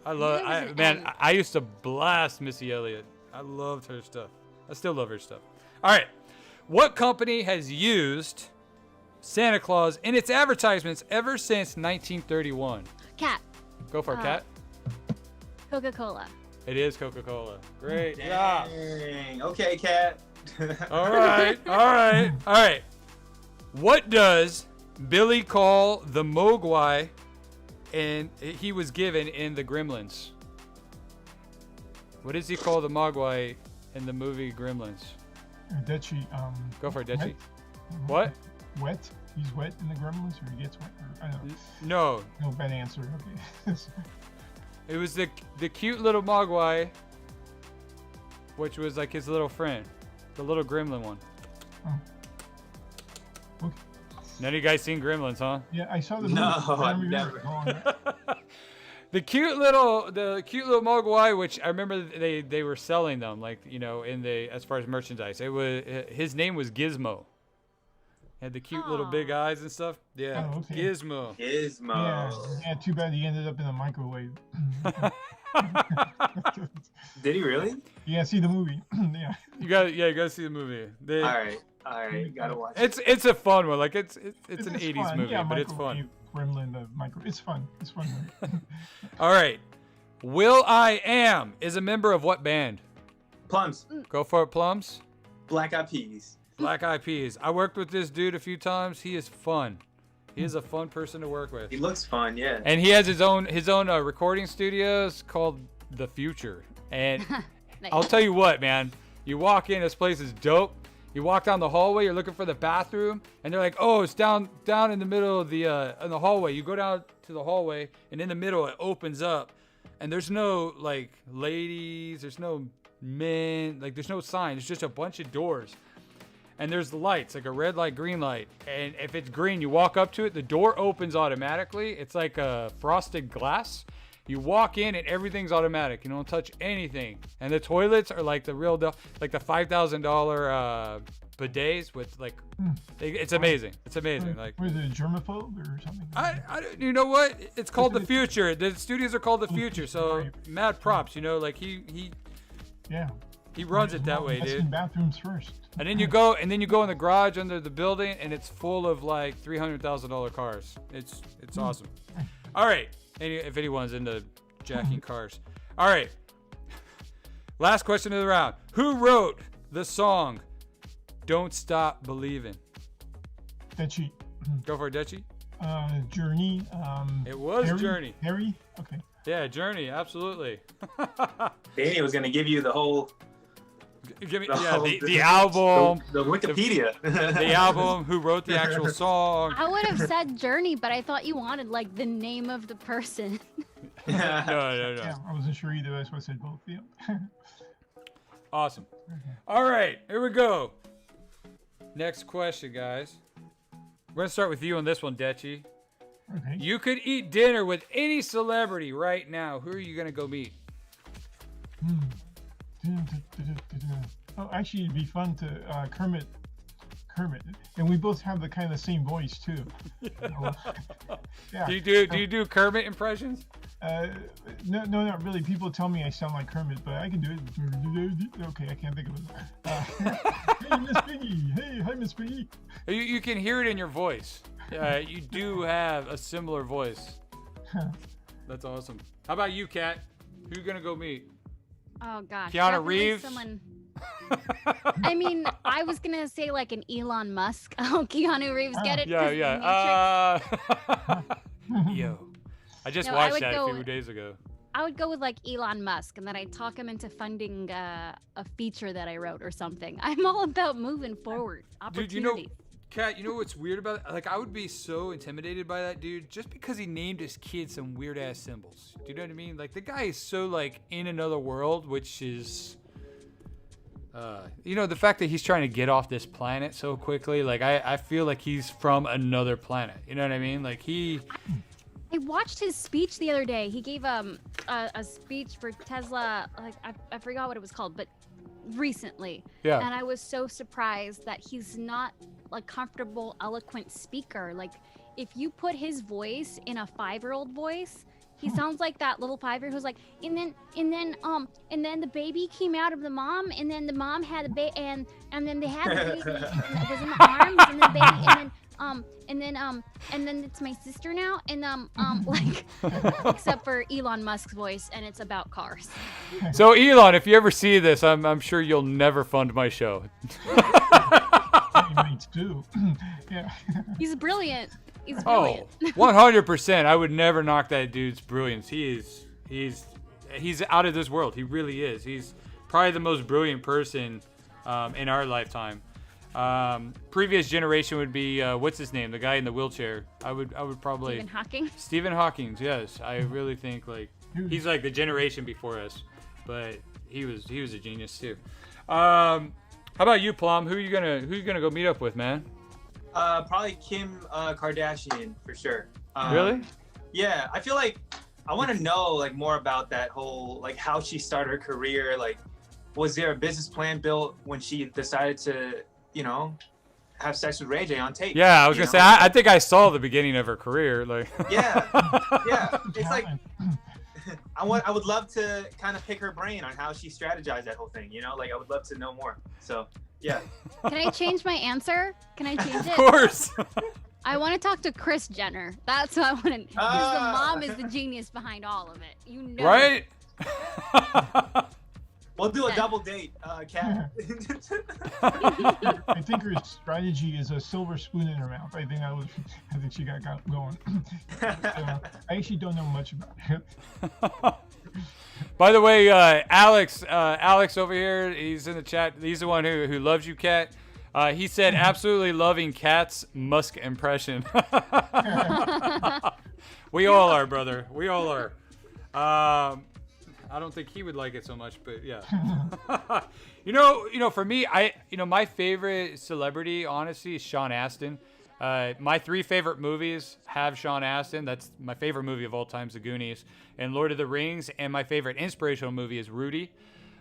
I love. There was an Man, M. I used to blast Missy Elliott. I loved her stuff. I still love her stuff. All right, what company has used Santa Claus in its advertisements ever since 1931? Cat. Go for it, Cat. Coca-Cola. It is Coca-Cola. Great job. Dang. Okay, Cat. All right, all right, all right. What does Billy call the Mogwai and he was given in the Gremlins? What does he call the Mogwai in the movie Gremlins? Dechi. Go for it, Dechi. Wet? What? Wet? He's wet in the Gremlins, or he gets wet? Or, I don't know. No, No bad answer. Okay. it was the cute little Mogwai, which was like his little friend, the little gremlin one. Oh. Okay. None of you guys seen Gremlins, huh? Yeah, I saw the movie. No, I don't I've remember never. it long. The cute little Mogwai, which I remember they were selling them, like, you know, in the as far as merchandise. It was his name was Gizmo. Had the cute little big Aw. eyes and stuff. Yeah, Oh, okay. Gizmo. Gizmo. Yeah, too bad he ended up in the microwave. Did he really? Yeah, see the movie. Yeah. You gotta see the movie. All right, gotta watch. It's a fun one. Like it's an It's 80s fun. movie, Yeah, but it's fun. Gremlin, the micro. It's fun. It's fun. All right. Will I Am is a member of what band? Plums, Go for it, Plums. Black Eyed Peas. Black Eyed Peas. I worked with this dude a few times. He is fun. He is a fun person to work with. He looks fun, yeah. And he has his own recording studios called The Future. And Nice. I'll tell you what, man. You walk in, this place is dope. You walk down the hallway, you're looking for the bathroom, and they're like, "Oh, it's down in the middle of the in the hallway." You go down to the hallway, and in the middle it opens up, and there's no like ladies, there's no men, like there's no sign. It's just a bunch of doors. And there's the lights, like a red light, green light. And if it's green, you walk up to it, the door opens automatically. It's like a frosted glass. You walk in and everything's automatic. You don't touch anything. And the toilets are like the real, like the $5,000 bidets with like, it's amazing. It's amazing. Like, Was it germaphobe or something? you know what? It's called The Future. The studios are called The Future. So Right. mad props, you know, like he Yeah. runs it that way, That's dude. in bathrooms first. And then you go in the garage under the building, and it's full of like $300,000 cars. It's awesome. All right, if anyone's into jacking cars. All right. Last question of the round: who wrote the song "Don't Stop Believing"? Dechi. Go for it, Dechi. Journey. It was Harry? Journey. Harry. Okay. Yeah, Journey. Absolutely. Danny was gonna give you the whole. Give me the the album. The Wikipedia. The album. Who wrote the actual song? I would have said Journey, but I thought you wanted like the name of the person. No. Yeah, I wasn't sure either. That's why I said both. Yeah. Awesome. All right, here we go. Next question, guys. We're gonna start with you on this one, Dechi. Okay. You could eat dinner with any celebrity right now. Who are you gonna go meet? Oh, actually, it'd be fun to Kermit, and we both have the kind of same voice too. Yeah. Do you do Kermit impressions? No, not really. People tell me I sound like Kermit, but I can do it. Okay, I can't think of it. Hey, Miss Piggy. Hey, hi, Miss Piggy. You can hear it in your voice. You do have a similar voice. That's awesome. How about you, Kat? Who you gonna go meet? Oh gosh. Keanu definitely Reeves? Someone. I mean, I was gonna say like an Elon Musk. Oh, Keanu Reeves, get it? Yeah, 'Cause yeah. Matrix. Yo, I just No, I watched would that a go- few days ago. I would go with like Elon Musk, and then I'd talk him into funding a feature that I wrote or something. I'm all about moving forward, Dude, opportunities. Kat, you know what's weird about it? Like, I would be so intimidated by that dude just because he named his kid some weird ass symbols. Do you know what I mean? Like, the guy is so like in another world, which is, the fact that he's trying to get off this planet so quickly. Like, I feel like he's from another planet. You know what I mean? Like I watched his speech the other day. He gave a speech for Tesla. Like I forgot what it was called, but recently. Yeah. And I was so surprised that he's not a comfortable, eloquent speaker. Like if you put his voice in a 5-year-old voice, he sounds like that little 5-year-old who's like, and then the baby came out of the mom, and then the mom had a baby, and then they had the baby, and it was in the arms, and then the baby, and then it's my sister now, and like, except for Elon Musk's voice, and it's about cars. So Elon, if you ever see this, I'm sure you'll never fund my show. Me too. Yeah. He's brilliant. He's Oh, brilliant. 100%. I would never knock that dude's brilliance. He's out of this world. He really is. He's probably the most brilliant person in our lifetime. Previous generation would be what's his name? The guy in the wheelchair. I would probably Stephen Hawking. Stephen Hawking. Yes, I really think like he's like the generation before us, but he was a genius too. How about you, Plom? Who you gonna go meet up with, man? Probably Kim Kardashian for sure. Really? Yeah, I feel like I want to know like more about that whole like how she started her career. Like, was there a business plan built when she decided to, have sex with Ray J on tape? Yeah, I was gonna say I think I saw the beginning of her career. Like. Yeah. It's like I would love to kind of pick her brain on how she strategized that whole thing. Like I would love to know more. So yeah. Can I change my answer? Can I change Of it? course. I want to talk to Kris Jenner. That's what I want to. Because the mom is the genius behind all of it. Right? We'll do a double date, Cat. I think her strategy is a silver spoon in her mouth. I think she got going. I actually don't know much about it. By the way, Alex over here, he's in the chat. He's the one who loves you, Cat. He said absolutely loving Cat's Musk impression. We all are, brother. We all are. I don't think he would like it so much, but yeah. For me, my favorite celebrity, honestly, is Sean Astin. My 3 favorite movies have Sean Astin. That's my favorite movie of all time, The Goonies, and Lord of the Rings. And my favorite inspirational movie is Rudy.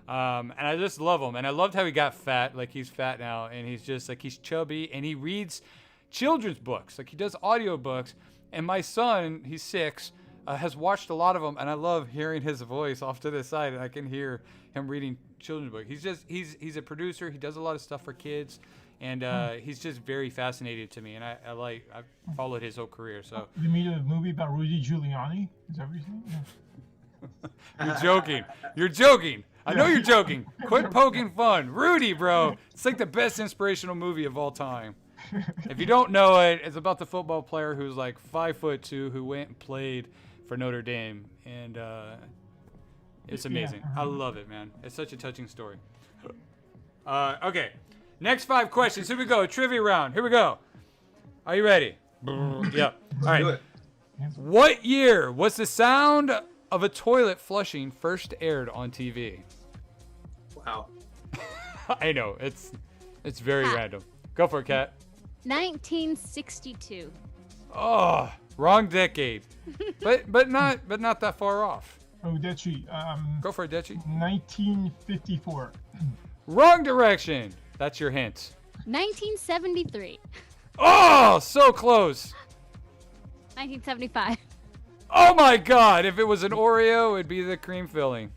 And I just love him. And I loved how he got fat. Like, he's fat now, and he's just, like, he's chubby. And he reads children's books. Like, he does audiobooks. And my son, he's 6, has watched a lot of them. And I love hearing his voice off to the side. And I can hear him reading children's books. He's a producer. He does a lot of stuff for kids. And he's just very fascinating to me. And I've followed his whole career. So You made a movie about Rudy Giuliani? Is that what you're saying? Yeah. You're joking. You're joking. I know you're joking. Quit poking fun. Rudy, bro. It's like the best inspirational movie of all time. If you don't know it, it's about the football player who's like 5'2" who went and played for Notre Dame. And it's amazing. I love it, man. It's such a touching story. Okay. Next 5 questions. Here we go. A trivia round. Here we go. Are you ready? Yeah. All right. Do it. What year was the sound of a toilet flushing first aired on TV? Wow. I know. It's very random. Go for it, Kat. 1962. Oh, wrong decade. but not that far off. Oh, Dechi. Go for it, Dechi. 1954. Wrong direction. That's your hint. 1973. Oh, so close. 1975. Oh my God! If it was an Oreo, it'd be the cream filling.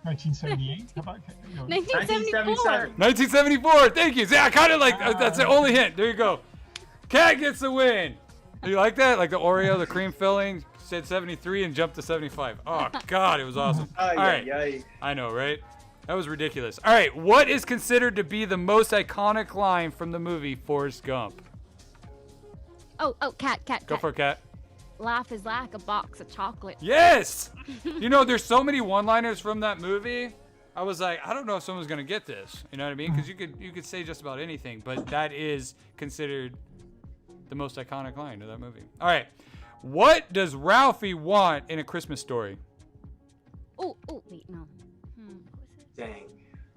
1978. How about 1974. 1974. Thank you. Yeah, I kind of like that's the only hint. There you go. Cat gets the win. You like that? Like the Oreo, the cream filling. Said 73 and jumped to 75. Oh God, it was awesome. All right. I know, right? That was ridiculous. All right, what is considered to be the most iconic line from the movie Forrest Gump? Oh, cat. Go for it, Cat. Laugh is like a box of chocolate. Yes! You know, there's so many one-liners from that movie. I was like, I don't know if someone's going to get this. You know what I mean? Because you could say just about anything, but that is considered the most iconic line of that movie. All right. What does Ralphie want in A Christmas Story? Oh, wait, no. What was it? Dang.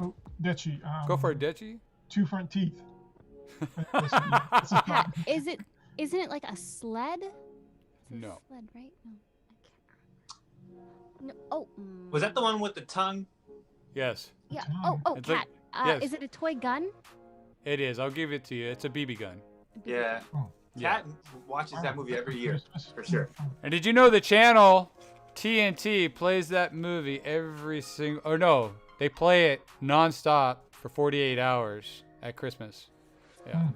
Oh, Dechi. Go for it, Dechi. 2 front teeth. Cat, isn't it like a sled? It's a No. sled, right? No, I can't. No. Oh. Was that the one with the tongue? Yes, Yeah. tongue? Oh, It's like- cat. yes. Is it a toy gun? it is. I'll give it to you. It's a BB gun. Yeah. Yeah. Cat watches that movie every year, for sure. And did you know the channel TNT plays that movie every single... Or no, they play it nonstop for 48 hours at Christmas. Yeah.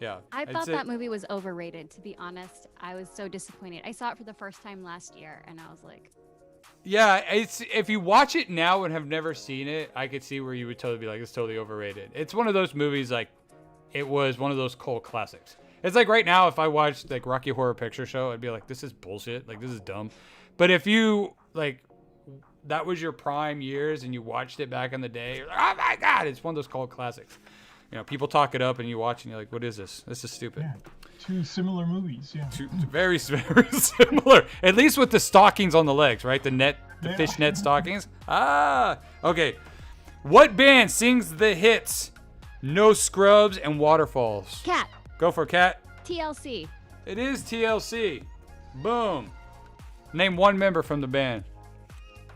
Yeah. I I'd thought say- that movie was overrated, to be honest. I was so disappointed. I saw it for the first time last year, and I was like, Yeah, it's if you watch it now and have never seen it, I could see where you would totally be like, it's totally overrated. It's one of those movies like it was one of those cult classics. It's like right now, if I watched like Rocky Horror Picture Show, I'd be like, this is bullshit. Like this is dumb. But if you like, that was your prime years and you watched it back in the day, you're like, oh my god, it's one of those cult classics. You know, people talk it up and you watch and you're like, what is this? This is stupid. Yeah. 2 similar movies. Yeah. Very, very similar. At least with the stockings on the legs, right? The Yeah. fishnet stockings. Okay. What band sings the hits No Scrubs and Waterfalls? Cat, Go for it, Cat. TLC. It is TLC. Boom. Name one member from the band.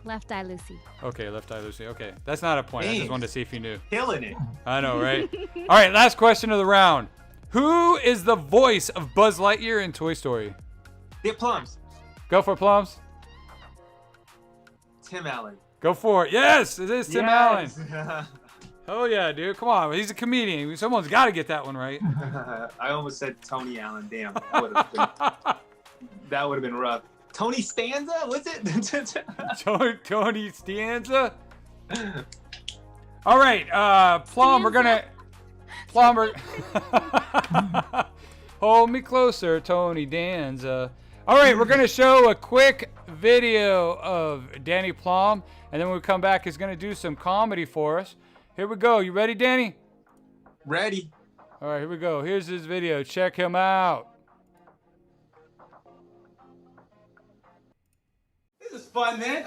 Left Eye Lucy. Okay, Left Eye Lucy. Okay, that's not a point. I just Thanks. wanted to see if you knew. Killing it. I know, right? All right, last question of the round. Who is the voice of Buzz Lightyear in Toy Story? Get plums. Go for it, Plums. Tim Allen. Go for it. Yes, it is Tim Allen. Allen. Oh yeah, dude. Come on. He's a comedian. Someone's got to get that one right. I almost said Tony Allen. Damn. That would have been rough. Tony Stanza? Was it? Tony Stanza. All right, Plum. We're gonna. Plumber. Hold me closer, Tony Danza. All right, we're gonna show a quick video of Danny Plom, and then when we come back, he's gonna do some comedy for us. Here we go. You ready, Danny? Ready. All right, here we go. Here's his video. Check him out. This is fun, man.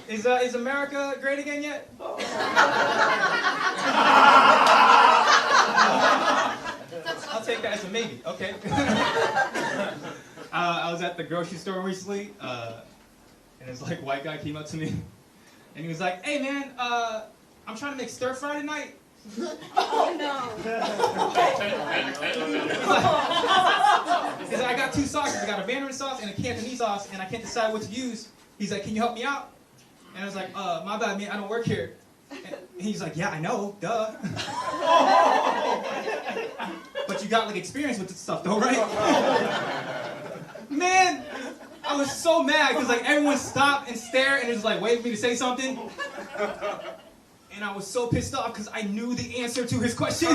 Is America great again yet? I'll take that as a maybe. Okay. I was at the grocery store recently, and this like white guy came up to me, and he was like, "Hey, man, I'm trying to make stir fry tonight." Oh no. He's like, I got 2 sauces. I got a Mandarin sauce and a Cantonese sauce, and I can't decide what to use. He's like, can you help me out? And I was like, my bad, man, I don't work here. And he's like, yeah, I know, duh. But you got like experience with this stuff though, right? Man, I was so mad because like everyone stopped and stared and was like waiting for me to say something. And I was so pissed off because I knew the answer to his question.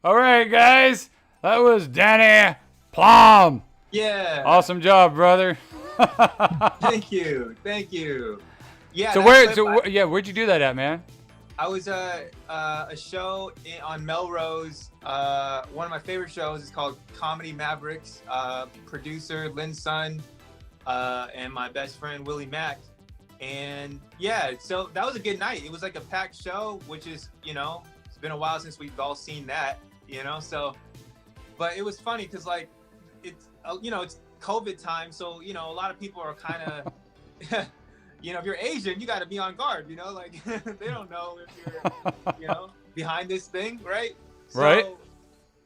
All right, guys. That was Danny Plom. Yeah. Awesome job, brother. Thank you. Yeah. So where'd you do that at, man? I was a show on Melrose. One of my favorite shows is called Comedy Mavericks. Producer Lynn Sun and my best friend Willie Mack. And yeah, so that was a good night. It was like a packed show, which is, it's been a while since we've all seen that, so, but it was funny because like, it's COVID time. So, a lot of people are kind of, if you're Asian, you got to be on guard, like they don't know if you're, behind this thing, right? So right.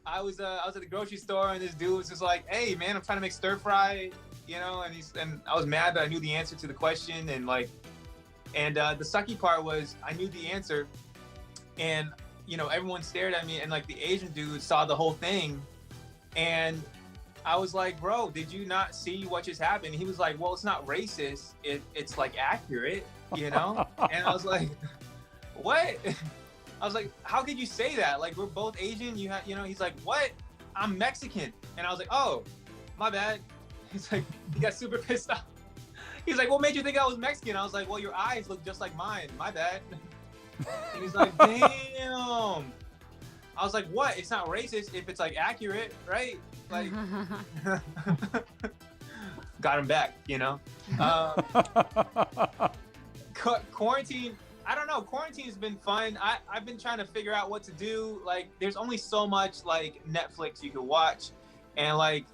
I was at the grocery store and this dude was just like, "Hey, man, I'm trying to make stir fry," and I was mad that I knew the answer to the question and the sucky part was I knew the answer, and everyone stared at me, and like the Asian dude saw the whole thing, and I was like, bro, did you not see what just happened? He was like, well, it's not racist. It's like accurate, And I was like, what? I was like, how could you say that? Like, we're both Asian. He's like, what? I'm Mexican. And I was like, oh, my bad. He's like, he got super pissed off. He's like, what made you think I was Mexican? I was like, well, your eyes look just like mine. My bad. And he's like, damn. I was like, what? It's not racist if it's like accurate, right? Like, got him back, Quarantine, I don't know. Quarantine's been fun. I've been trying to figure out what to do. Like, there's only so much like Netflix you can watch, and like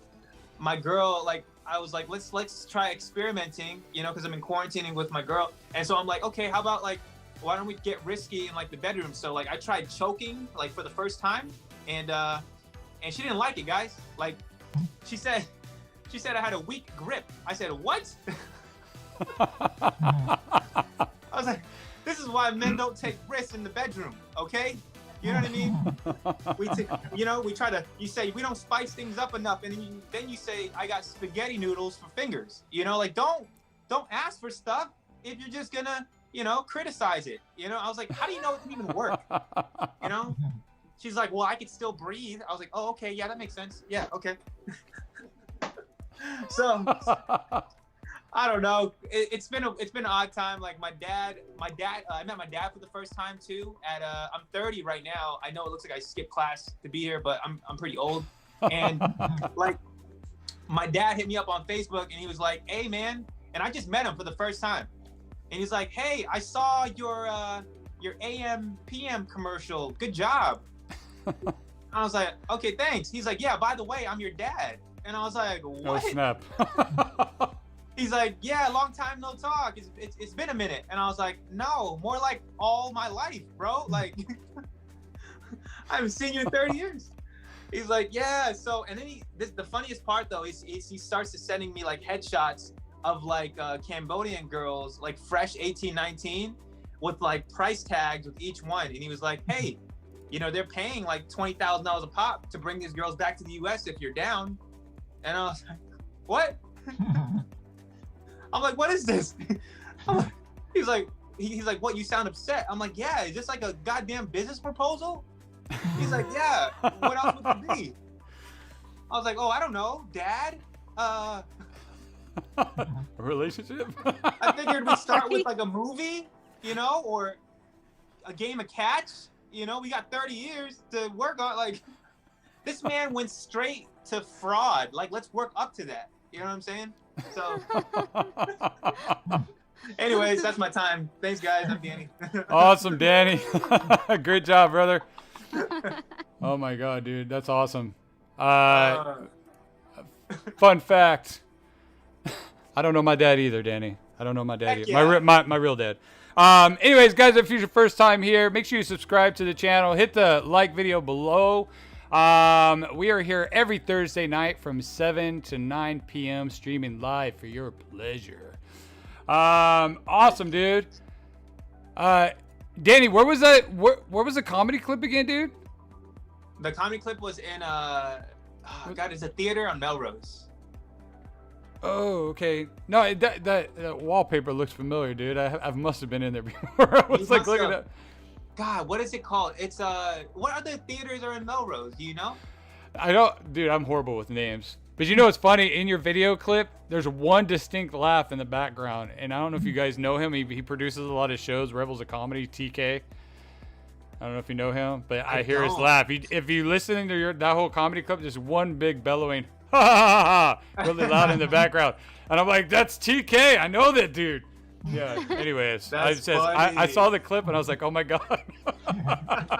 my girl, like I was like, let's try experimenting, because I'm in quarantining with my girl, and so I'm like, okay, how about like, why don't we get risky in like the bedroom? So like I tried choking like for the first time, and she didn't like it, guys. Like she said I had a weak grip. I said, what? I was like, this is why men don't take risks in the bedroom, okay? You know what I mean? We try to, you say, we don't spice things up enough, and then you say, I got spaghetti noodles for fingers. Like, don't ask for stuff if you're just gonna, criticize it. I was like, how do you know it can even work? She's like, well, I could still breathe. I was like, oh, okay, yeah, that makes sense. Yeah, okay. So I don't know. It's been an odd time. Like my dad. I met my dad for the first time too. I'm 30 right now. I know it looks like I skipped class to be here, but I'm pretty old. And like my dad hit me up on Facebook, and he was like, "Hey man," and I just met him for the first time. And he's like, "Hey, I saw your AM PM commercial. Good job." I was like, "Okay, thanks." He's like, "Yeah, by the way, I'm your dad." And I was like, "What?" Oh snap. He's like, "Yeah, long time no talk. It's been a minute." And I was like, "No, more like all my life, bro. Like, I haven't seen you in 30 years." He's like, "Yeah." So, and then the funniest part though is he starts to sending me like headshots of like Cambodian girls, like fresh 18, 19, with like price tags with each one. And he was like, "Hey, they're paying like $20,000 a pop to bring these girls back to the US if you're down." And I was like, "What?" I'm like, "What is this?" He's like, "What? You sound upset." I'm like, "Yeah, is this like a goddamn business proposal?" He's like, "Yeah, what else would it be?" I was like, "Oh, I don't know, Dad. A relationship? I figured we'd start with like a movie, or a game of catch. We got 30 years to work on. Like, this man went straight to fraud. Like, let's work up to that. You know what I'm saying?" So, anyways, that's my time. Thanks, guys. I'm Danny. Awesome, Danny. Great job, brother. Oh my God, dude, that's awesome. Fun fact. I don't know my dad either, Danny. I don't know my dad either. Yeah. My real dad. Anyways, guys, if it's your first time here, make sure you subscribe to the channel. Hit the like video below. We are here every Thursday night from 7 to 9 p.m. streaming live for your pleasure. Awesome, dude. Danny, where was that? Where was the comedy clip again, dude? The comedy clip was in it's a theater on Melrose. Oh, okay. No, that wallpaper looks familiar, dude. I must have been in there before. I was like looking at. God, what is it called? It's what other theaters are in Melrose? Do you know? I don't, dude. I'm horrible with names. But it's funny, in your video clip, there's one distinct laugh in the background, and I don't know if you guys know him. He produces a lot of shows, Rebels of Comedy, TK. I don't know if you know him, but I hear his laugh. If you listen to that whole comedy clip, just one big bellowing, ha ha ha, really loud in the background, and I'm like, that's TK. I know that dude. Yeah. Anyways, I saw the clip and I was like, oh my God.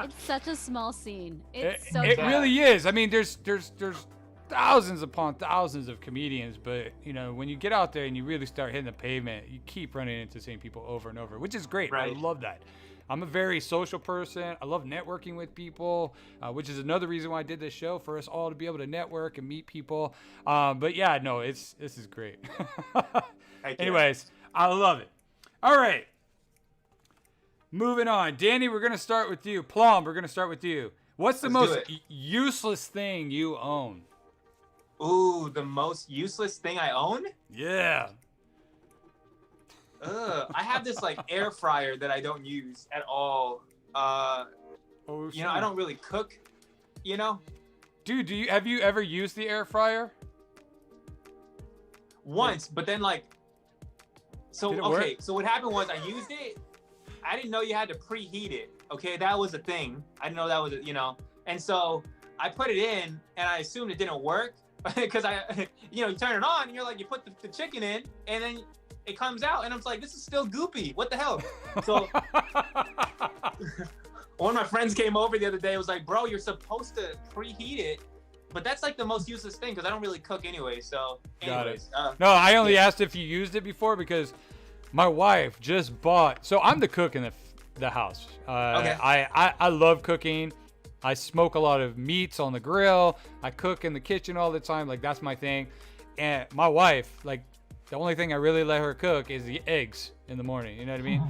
It's such a small scene. It Good. really is. I mean, there's thousands upon thousands of comedians, but when you get out there and you really start hitting the pavement, you keep running into the same people over and over, which is great. Right. I love that. I'm a very social person. I love networking with people, which is another reason why I did this show, for us all to be able to network and meet people. But yeah, no, this is great. Anyways, I love it. All right. Moving on. Danny, we're going to start with you. Plom, we're going to start with you. What's the Let's do most useless thing you own? Ooh, the most useless thing I own? Yeah. I have this like air fryer that I don't use at all. I don't really cook, Dude, have you ever used the air fryer? Once, but then like, Did it work? so what happened was I used it. I didn't know you had to preheat it. Okay, that was a thing. I didn't know that was, and so I put it in and I assumed it didn't work because you turn it on and you're like, you put the chicken in and then it comes out and I was like, this is still goopy. What the hell? So one of my friends came over the other day. Was like, bro, you're supposed to preheat it, but that's like the most useless thing because I don't really cook anyway. So, anyways, No, I only asked if you used it before because my wife just bought. So I'm the cook in the house. Okay. I love cooking. I smoke a lot of meats on the grill. I cook in the kitchen all the time. Like that's my thing. And my wife, like the only thing I really let her cook is the eggs in the morning. You know what I mean?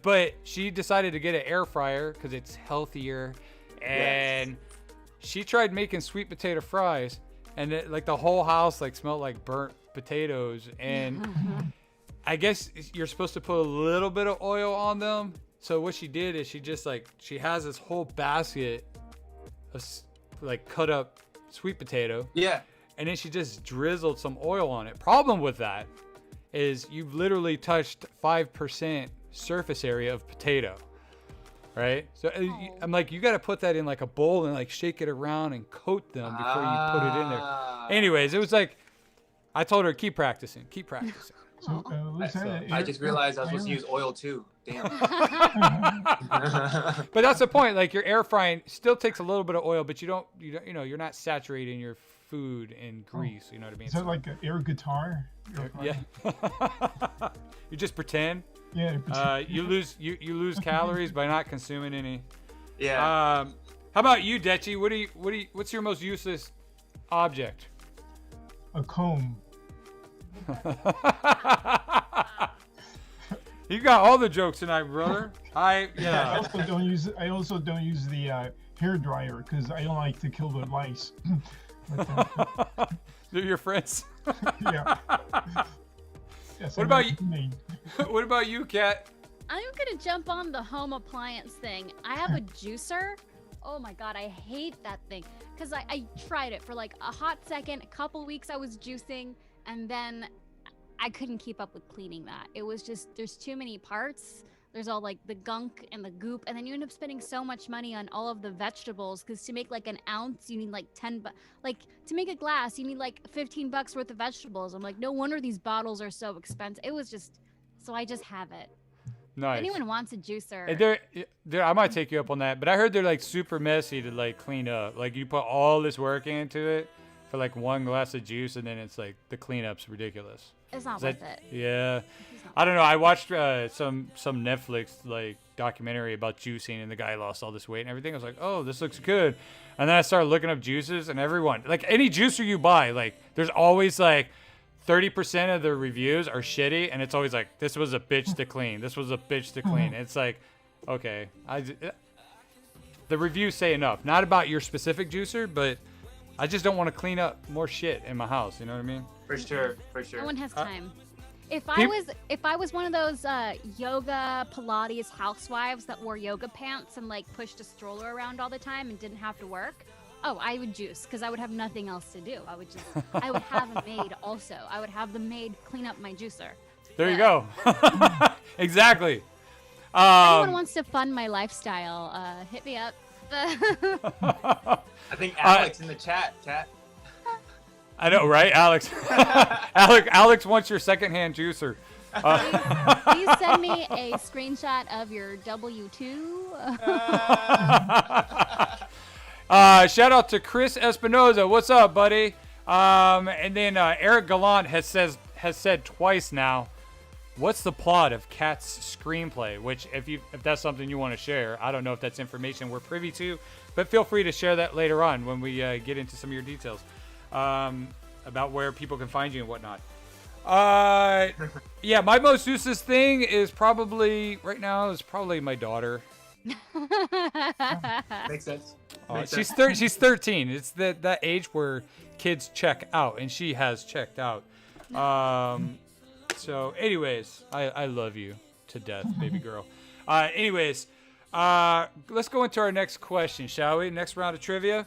But she decided to get an air fryer because it's healthier. And she tried making sweet potato fries, and the whole house smelled like burnt potatoes. And I guess you're supposed to put a little bit of oil on them. So what she did is she just she has this whole basket of cut up sweet potato. Yeah. And then she just drizzled some oil on it. Problem with that is you've literally touched 5% surface area of potato, right? So I'm like, you got to put that in a bowl and shake it around and coat them before you put it in there. Anyways, it was I told her, keep practicing. So, I just realized I was supposed to use oil too. Damn. But that's the point. Your air frying still takes a little bit of oil, but you're not saturating your food in grease. You know what I mean? Is that like an air guitar? Yeah. You just pretend. Yeah. You lose calories by not consuming any. Yeah. How about you, Dechi? What's your most useless object? A comb. You got all the jokes tonight, brother. I also don't use the hair dryer because I don't like to kill the lice. They're your friends. Yeah. Yes, What about you? What about you, Kat? I'm gonna jump on the home appliance thing. I have a juicer. Oh my god, I hate that thing. Because I tried it for a hot second, a couple weeks I was juicing, and then I couldn't keep up with cleaning that. It was just, there's too many parts. There's all the gunk and the goop, and then you end up spending so much money on all of the vegetables, because to make an ounce, you need 10 to make a glass, you need $15 worth of vegetables. I'm like, no wonder these bottles are so expensive. It was just, so I just have it. Nice. If anyone wants a juicer. I might take you up on that, but I heard they're super messy to clean up. You put all this work into it for one glass of juice, and then it's the cleanup's ridiculous. It's not worth it. Yeah. I don't know. I watched some Netflix documentary about juicing, and the guy lost all this weight and everything. I was like, oh, this looks good. And then I started looking up juices, and everyone, any juicer you buy, there's always 30% of the reviews are shitty, and it's always this was a bitch to clean. This was a bitch to clean. It's okay, the reviews say enough. Not about your specific juicer, but I just don't want to clean up more shit in my house. You know what I mean? For sure. No one has time. If I was one of those yoga Pilates housewives that wore yoga pants and pushed a stroller around all the time and didn't have to work, I would juice because I would have nothing else to do. I would have a maid also. I would have the maid clean up my juicer. There you go. Exactly. If anyone wants to fund my lifestyle, hit me up. I think Alex in the chat. I know, right, Alex? Alex wants your secondhand juicer. Please send me a screenshot of your W-2. Shout out to Chris Espinoza. What's up, buddy? And then Eric Gallant has said twice now, what's the plot of Cat's screenplay? Which, if that's something you want to share, I don't know if that's information we're privy to, but feel free to share that later on when we get into some of your details about where people can find you and whatnot. Yeah, my most useless thing is probably right now is probably my daughter. Makes sense. She's 13. It's that age where kids check out, and she has checked out. So, anyways, I love you to death, baby girl. Anyways, let's go into our next question, shall we? Next round of trivia.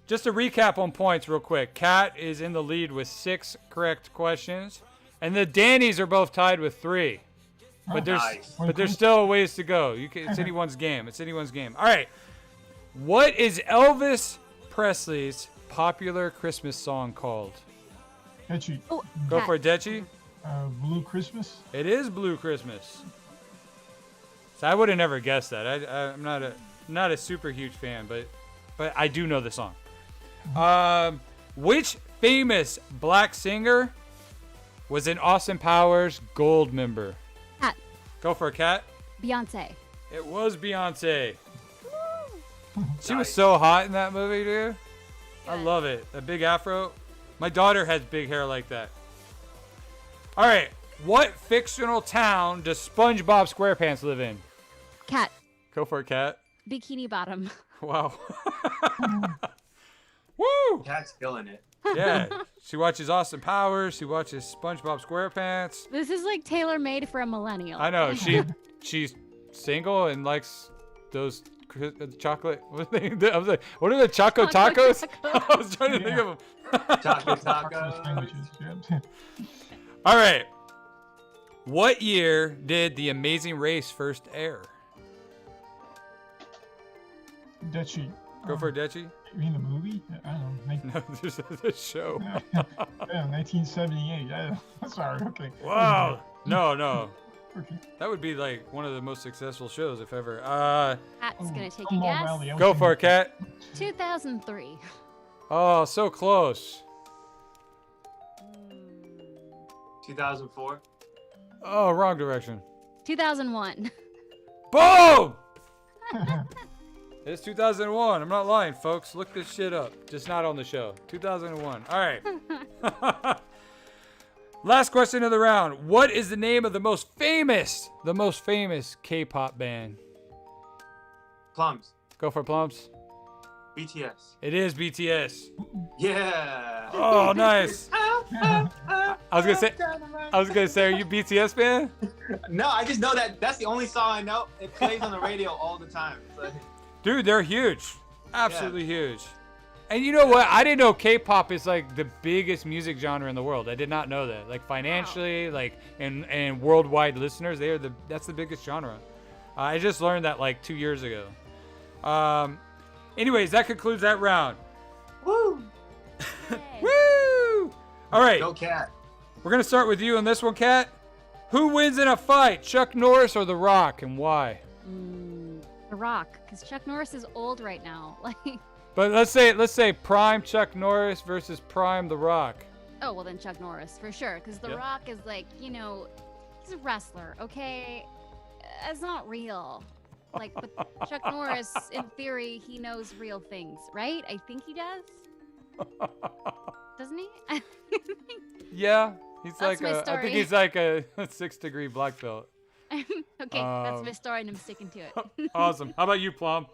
Just to recap on points real quick. Cat is in the lead with 6 correct questions, and the Dannies are both tied with 3. But there's still a ways to go. It's anyone's game. It's anyone's game. All right. What is Elvis Presley's popular Christmas song called? Dechi. Oh, Go Cat. for it, Dechi. Blue Christmas. It is Blue Christmas. So I would have never guessed that. I'm not a super huge fan, but I do know the song. Which famous black singer was an Austin Powers Gold member? Cat. Go for a Cat. Beyonce. It was Beyonce. She was so hot in that movie, dude. I love it. A big afro. My daughter has big hair like that. All right. What fictional town does SpongeBob SquarePants live in? Cat. Go for it, Cat. Bikini Bottom. Wow. Woo! Cat's killing it. Yeah. She watches Austin Powers. She watches SpongeBob SquarePants. This is like tailor-made for a millennial. I know. She's single and likes those chocolate. What are the Choco Tacos? I was trying to think of them. Chocolate tacos. Sandwiches. Yeah. All right. What year did The Amazing Race first air? Dechi. Go for it, Dechi. You mean the movie? I don't know. No, there's a show. Yeah, 1978. Sorry. Okay. Wow. No. Okay. That would be like one of the most successful shows, if ever. Cat's gonna take a Gumball guess. Rally, I was Go for it, thinking- Cat. 2003. Oh, so close. 2004. Oh, wrong direction. 2001. Boom! It's 2001. I'm not lying, folks. Look this shit up. Just not on the show. 2001. All right. Last question of the round. What is the name of the most famous K-pop band? Plums. Go for Plums. BTS. It is BTS. Yeah. Oh, nice. I was gonna say, are you BTS fan? No, I just know that's the only song I know. It plays on the radio all the time. So, Dude, they're huge. Absolutely huge. And you know what? I didn't know K-pop is like the biggest music genre in the world. I did not know that. Like financially, like and worldwide listeners, that's the biggest genre. I just learned that like 2 years ago. Anyways, that concludes that round. woo. Woo! All right, Go Cat. we're gonna start with you on this one, Kat. Who wins in a fight, Chuck Norris or The Rock, and why? The Rock, because Chuck Norris is old right now. Like, But let's say prime Chuck Norris versus prime The Rock. oh well, then Chuck Norris for sure, because The Yep. Rock is like, he's a wrestler, okay? It's not real. Like, but Chuck Norris, in theory, he knows real things, right? I think he does. Doesn't he? Yeah, he's That's like my I think story. he's like a 6-degree black belt. Okay, that's my story, and I'm sticking to it. Awesome. How about you, Plom?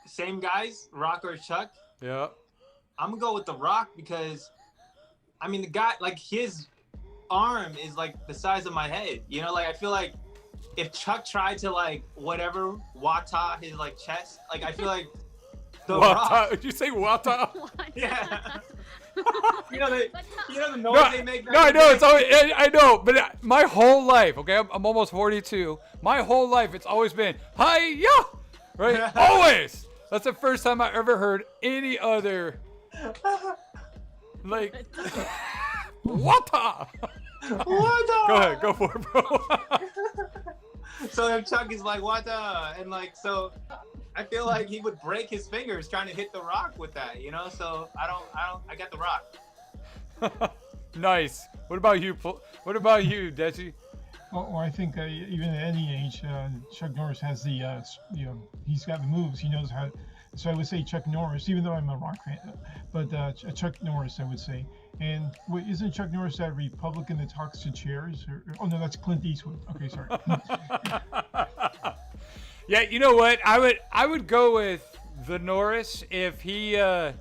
Same guys, Rock or Chuck. Yeah. I'm gonna go with The Rock because, I mean, the guy, like his arm is like the size of my head. Like I feel like if Chuck tried to like whatever wata his like chest, like I feel like The Rock. Wata? Did you say Wata? Yeah. you know the noise they make. No, I know it's always. I know, but my whole life, okay, I'm almost 42. My whole life, it's always been hi-ya, right? Always. That's the first time I ever heard any other like Wata. Wata. Go ahead, go for it, bro. So if Chuck is like wata, and like so, I feel like he would break his fingers trying to hit The Rock with that. So I got The Rock. Nice. What about you? What about you, Dechi? Well, I think even at any age, Chuck Norris has the, he's got the moves. He knows how So I would say Chuck Norris, even though I'm a rock fan, but Chuck Norris, I would say. And wait, isn't Chuck Norris that Republican that talks to chairs? Oh no, that's Clint Eastwood. Okay, sorry. Yeah, you know what? I would go with the Norris if he, as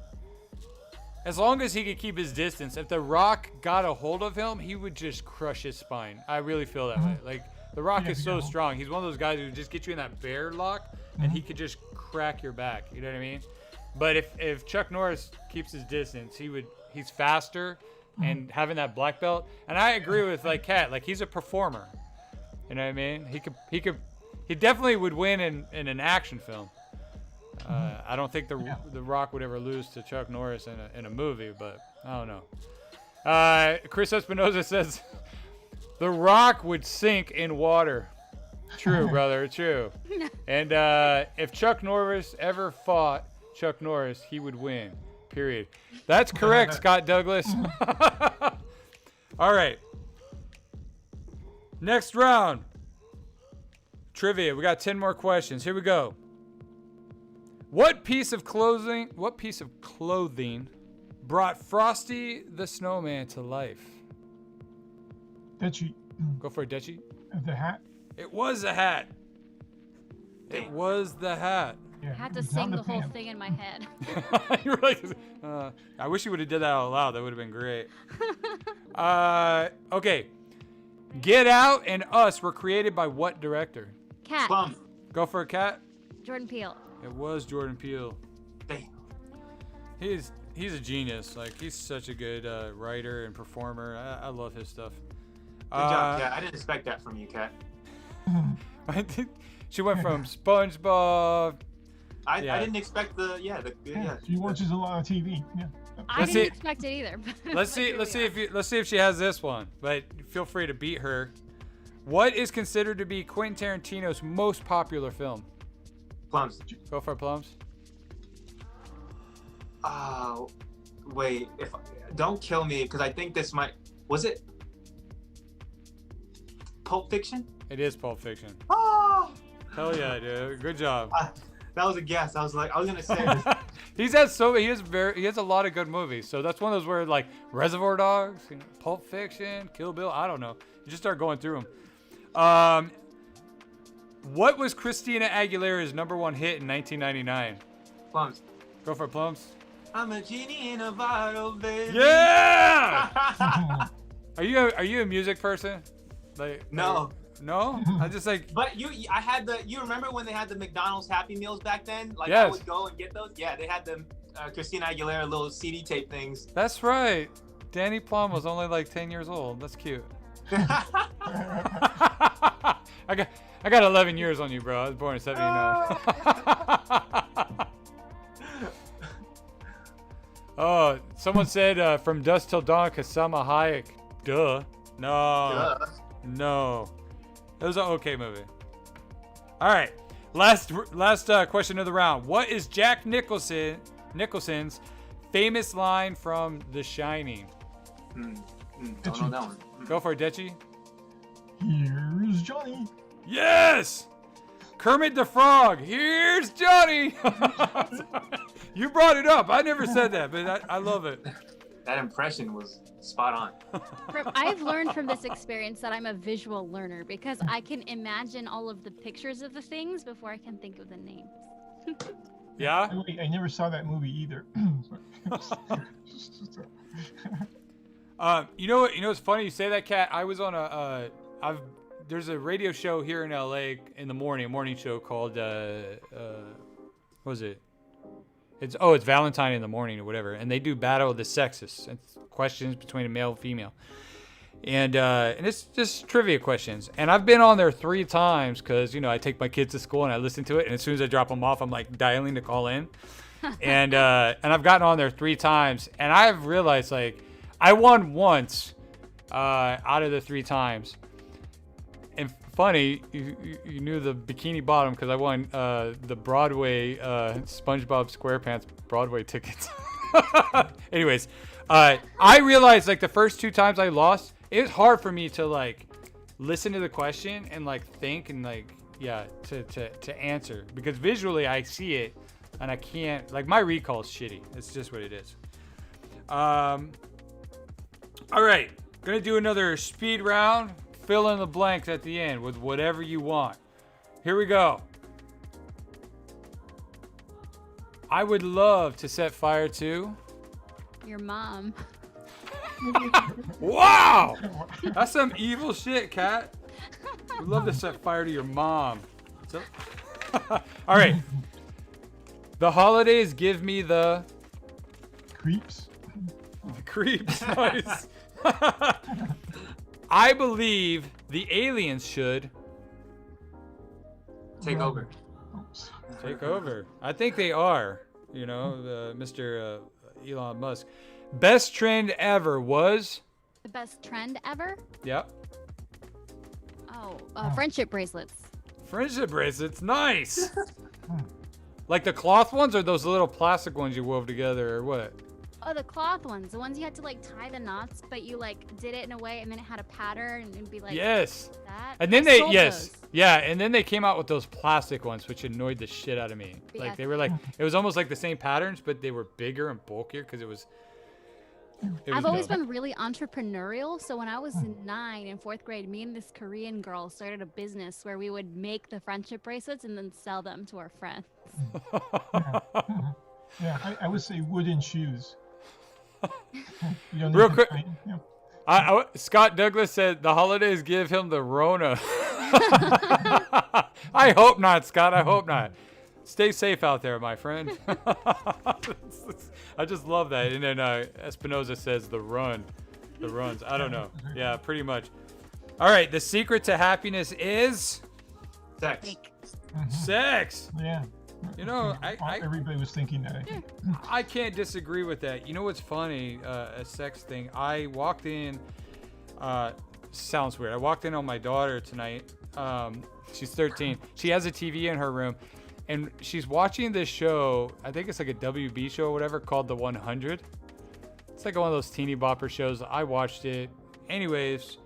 long as he could keep his distance. If The Rock got a hold of him, he would just crush his spine. I really feel that way. Like, The Rock is so strong. He's one of those guys who just gets you in that bear lock, and he could just crack your back. You know what I mean? But if Chuck Norris keeps his distance, he's faster and having that black belt. And I agree with like Cat. Like, he's a performer. You know what I mean? He definitely would win in an action film. I don't think the Rock would ever lose to Chuck Norris in a movie, but I don't know. Chris Espinoza says The Rock would sink in water. True, brother, true. And if Chuck Norris ever fought Chuck Norris, he would win. Period. That's correct, Scott Douglas. All right. Next round. Trivia. We got 10 more questions. Here we go. What piece of clothing brought Frosty the Snowman to life? Dechi. Go for it, Dechi. The hat. It was a hat. It was the hat. I had to sing the whole thing in my head. You were like, I wish you would have did that out loud. That would have been great. Okay. Get Out and Us were created by what director? Cat. Plum. Go for a Cat. Jordan Peele. It was Jordan Peele. Damn. He's a genius. Like, he's such a good writer and performer. I love his stuff. Good job, Cat. I didn't expect that from you, Cat. She went from SpongeBob. I didn't expect She watches a lot of TV. Yeah. I didn't expect it either. Let's see if she has this one. But feel free to beat her. What is considered to be Quentin Tarantino's most popular film? Plums. Go for Plums. Oh, wait. Don't kill me, because I think this was it Pulp Fiction? It is Pulp Fiction. Oh! Hell yeah, dude. Good job. That was a guess. I was gonna say this. He has a lot of good movies. So that's one of those where, like, Reservoir Dogs, Pulp Fiction, Kill Bill. I don't know. You just start going through them. What was Christina Aguilera's #1 hit in 1999? Plums. Go for Plums. I'm a genie in a bottle, baby. Yeah. Are you a music person? Like, No. No? I just like. But you remember when they had the McDonald's Happy Meals back then? Like, yes. I would go and get those. Yeah, they had the Christina Aguilera little CD tape things. That's right. Danny Plom was only like 10 years old. That's cute. I got 11 years on you, bro. I was born in 79. Oh, someone said from Dusk Till Dawn, Kasama Hayek. Duh. No. Duh. No. It was an okay movie. All right. Last question of the round. What is Jack Nicholson's famous line from The Shining? Don't know that one. Go for it, Dechi. Here's Johnny. Yes! Kermit the Frog. Here's Johnny. You brought it up. I never said that, but I love it. That impression was spot on. I've learned from this experience that I'm a visual learner because I can imagine all of the pictures of the things before I can think of the names. Yeah? I never saw that movie either. You know what's funny? You say that, Cat. I was on there's a radio show here in LA in the morning, a morning show called what was it? It's Valentine in the Morning or whatever, and they do Battle of the Sexes. It's questions between a male and female, and it's just trivia questions. And I've been on there 3 times because I take my kids to school and I listen to it, and as soon as I drop them off, I'm like dialing to call in, and I've gotten on there 3 times, and I've realized like I won once out of the 3 times. And funny, you knew the Bikini Bottom because I won the Broadway SpongeBob SquarePants Broadway tickets. Anyways, I realized like the first 2 times I lost, it was hard for me to like listen to the question and like think and like to answer because visually I see it, and I can't, like, my recall's shitty. It's just what it is. All right, gonna do another speed round. Fill in the blanks at the end with whatever you want. Here we go. I would love to set fire to. Your mom. Wow! That's some evil shit, Cat. Would love to set fire to your mom. So, all right. The holidays give me the Creeps. creeps. Nice. I believe the aliens should Take over. Oops. take over. I think they are. You know, Mr. Elon Musk. Best trend ever was. The best trend ever? Yep. Oh, friendship bracelets. Friendship bracelets. Nice. Like the cloth ones or those little plastic ones you wove together or what? Oh, the cloth ones. The ones you had to like tie the knots, but you like did it in a way and then it had a pattern and it'd be like Yes. that. And then I they, sold yes. those. Yeah, and then they came out with those plastic ones, which annoyed the shit out of me. Like Yeah. they were like, it was almost like the same patterns, but they were bigger and bulkier because it was. I've always dope. been really entrepreneurial. So when I was 9 in 4th grade, me and this Korean girl started a business where we would make the friendship bracelets and then sell them to our friends. Yeah, I would say wooden shoes. You don't Real need to quick- tie- yeah. Scott Douglas said the holidays give him the Rona. I hope not, Scott. I hope not. Stay safe out there, my friend. I just love that. And then Espinoza says the run. The runs. I don't know. Yeah, pretty much. All right. The secret to happiness is Sex. Like, sex. Yeah. You know, Everybody was thinking that. I think. I can't disagree with that. You know what's funny? A sex thing. I walked in. Sounds weird. I walked in on my daughter tonight. She's 13. She has a TV in her room, and she's watching this show. I think it's like a WB show or whatever called The 100. It's like one of those teeny bopper shows. I watched it. Anyways,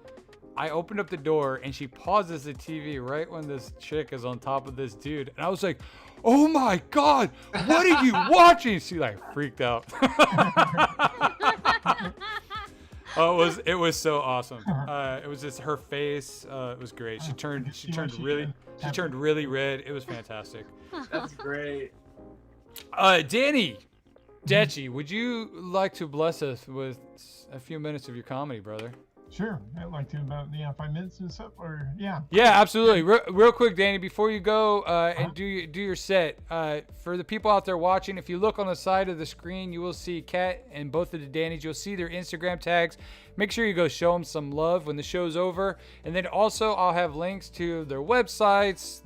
I opened up the door and she pauses the TV right when this chick is on top of this dude, and I was like, "Oh my god, what are you watching?" She like freaked out. Oh, it was so awesome. It was just her face. It was great. She turned really red. It was fantastic. That's great. Danny Dechi, would you like to bless us with a few minutes of your comedy, brother? Sure. I'd like to about 5 minutes and stuff, or yeah. Yeah, absolutely. Real quick, Danny, before you go and do your set, for the people out there watching, if you look on the side of the screen, you will see Kat and both of the Dannys. You'll see their Instagram tags. Make sure you go show them some love when the show's over. And then also, I'll have links to their websites,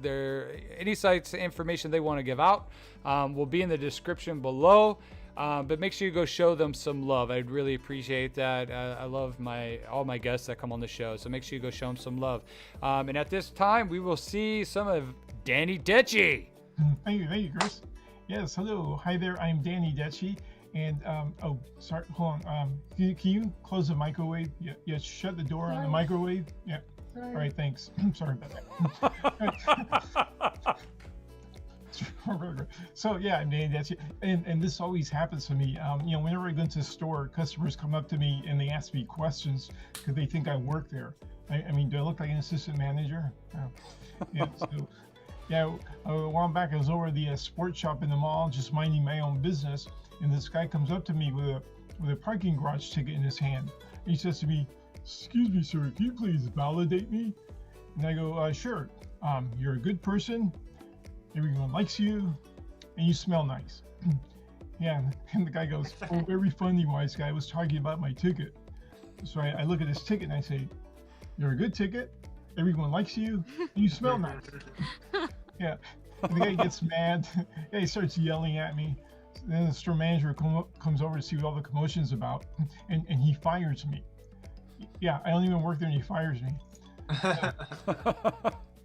any sites information they want to give out will be in the description below. But make sure you go show them some love. I'd really appreciate that. I love all my guests that come on the show, so make sure you go show them some love. And at this time, we will see some of Danny Dechi. Thank you, Chris. Yes, hello, hi there. I'm Danny Dechi, and oh, sorry, hold on. Can you close the microwave? Yeah, shut the door on the microwave. Yeah. All right, thanks. Sorry about that. So yeah, I mean and this always happens to me. Whenever I go into a store, customers come up to me and they ask me questions because they think I work there. I mean, do I look like an assistant manager? Yeah. So yeah, a while back I was over at the sports shop in the mall, just minding my own business, and this guy comes up to me with a parking garage ticket in his hand. He says to me, "Excuse me, sir, can you please validate me?" And I go, "Sure. You're a good person. Everyone likes you, and you smell nice." Yeah, and the guy goes, "Oh, very funny, wise guy. I was talking about my ticket." So I look at his ticket and I say, "You're a good ticket. Everyone likes you, and you smell nice." Yeah, and the guy gets mad. Yeah, he starts yelling at me. Then the store manager comes over to see what all the commotion's about, and he fires me. Yeah, I don't even work there, and he fires me.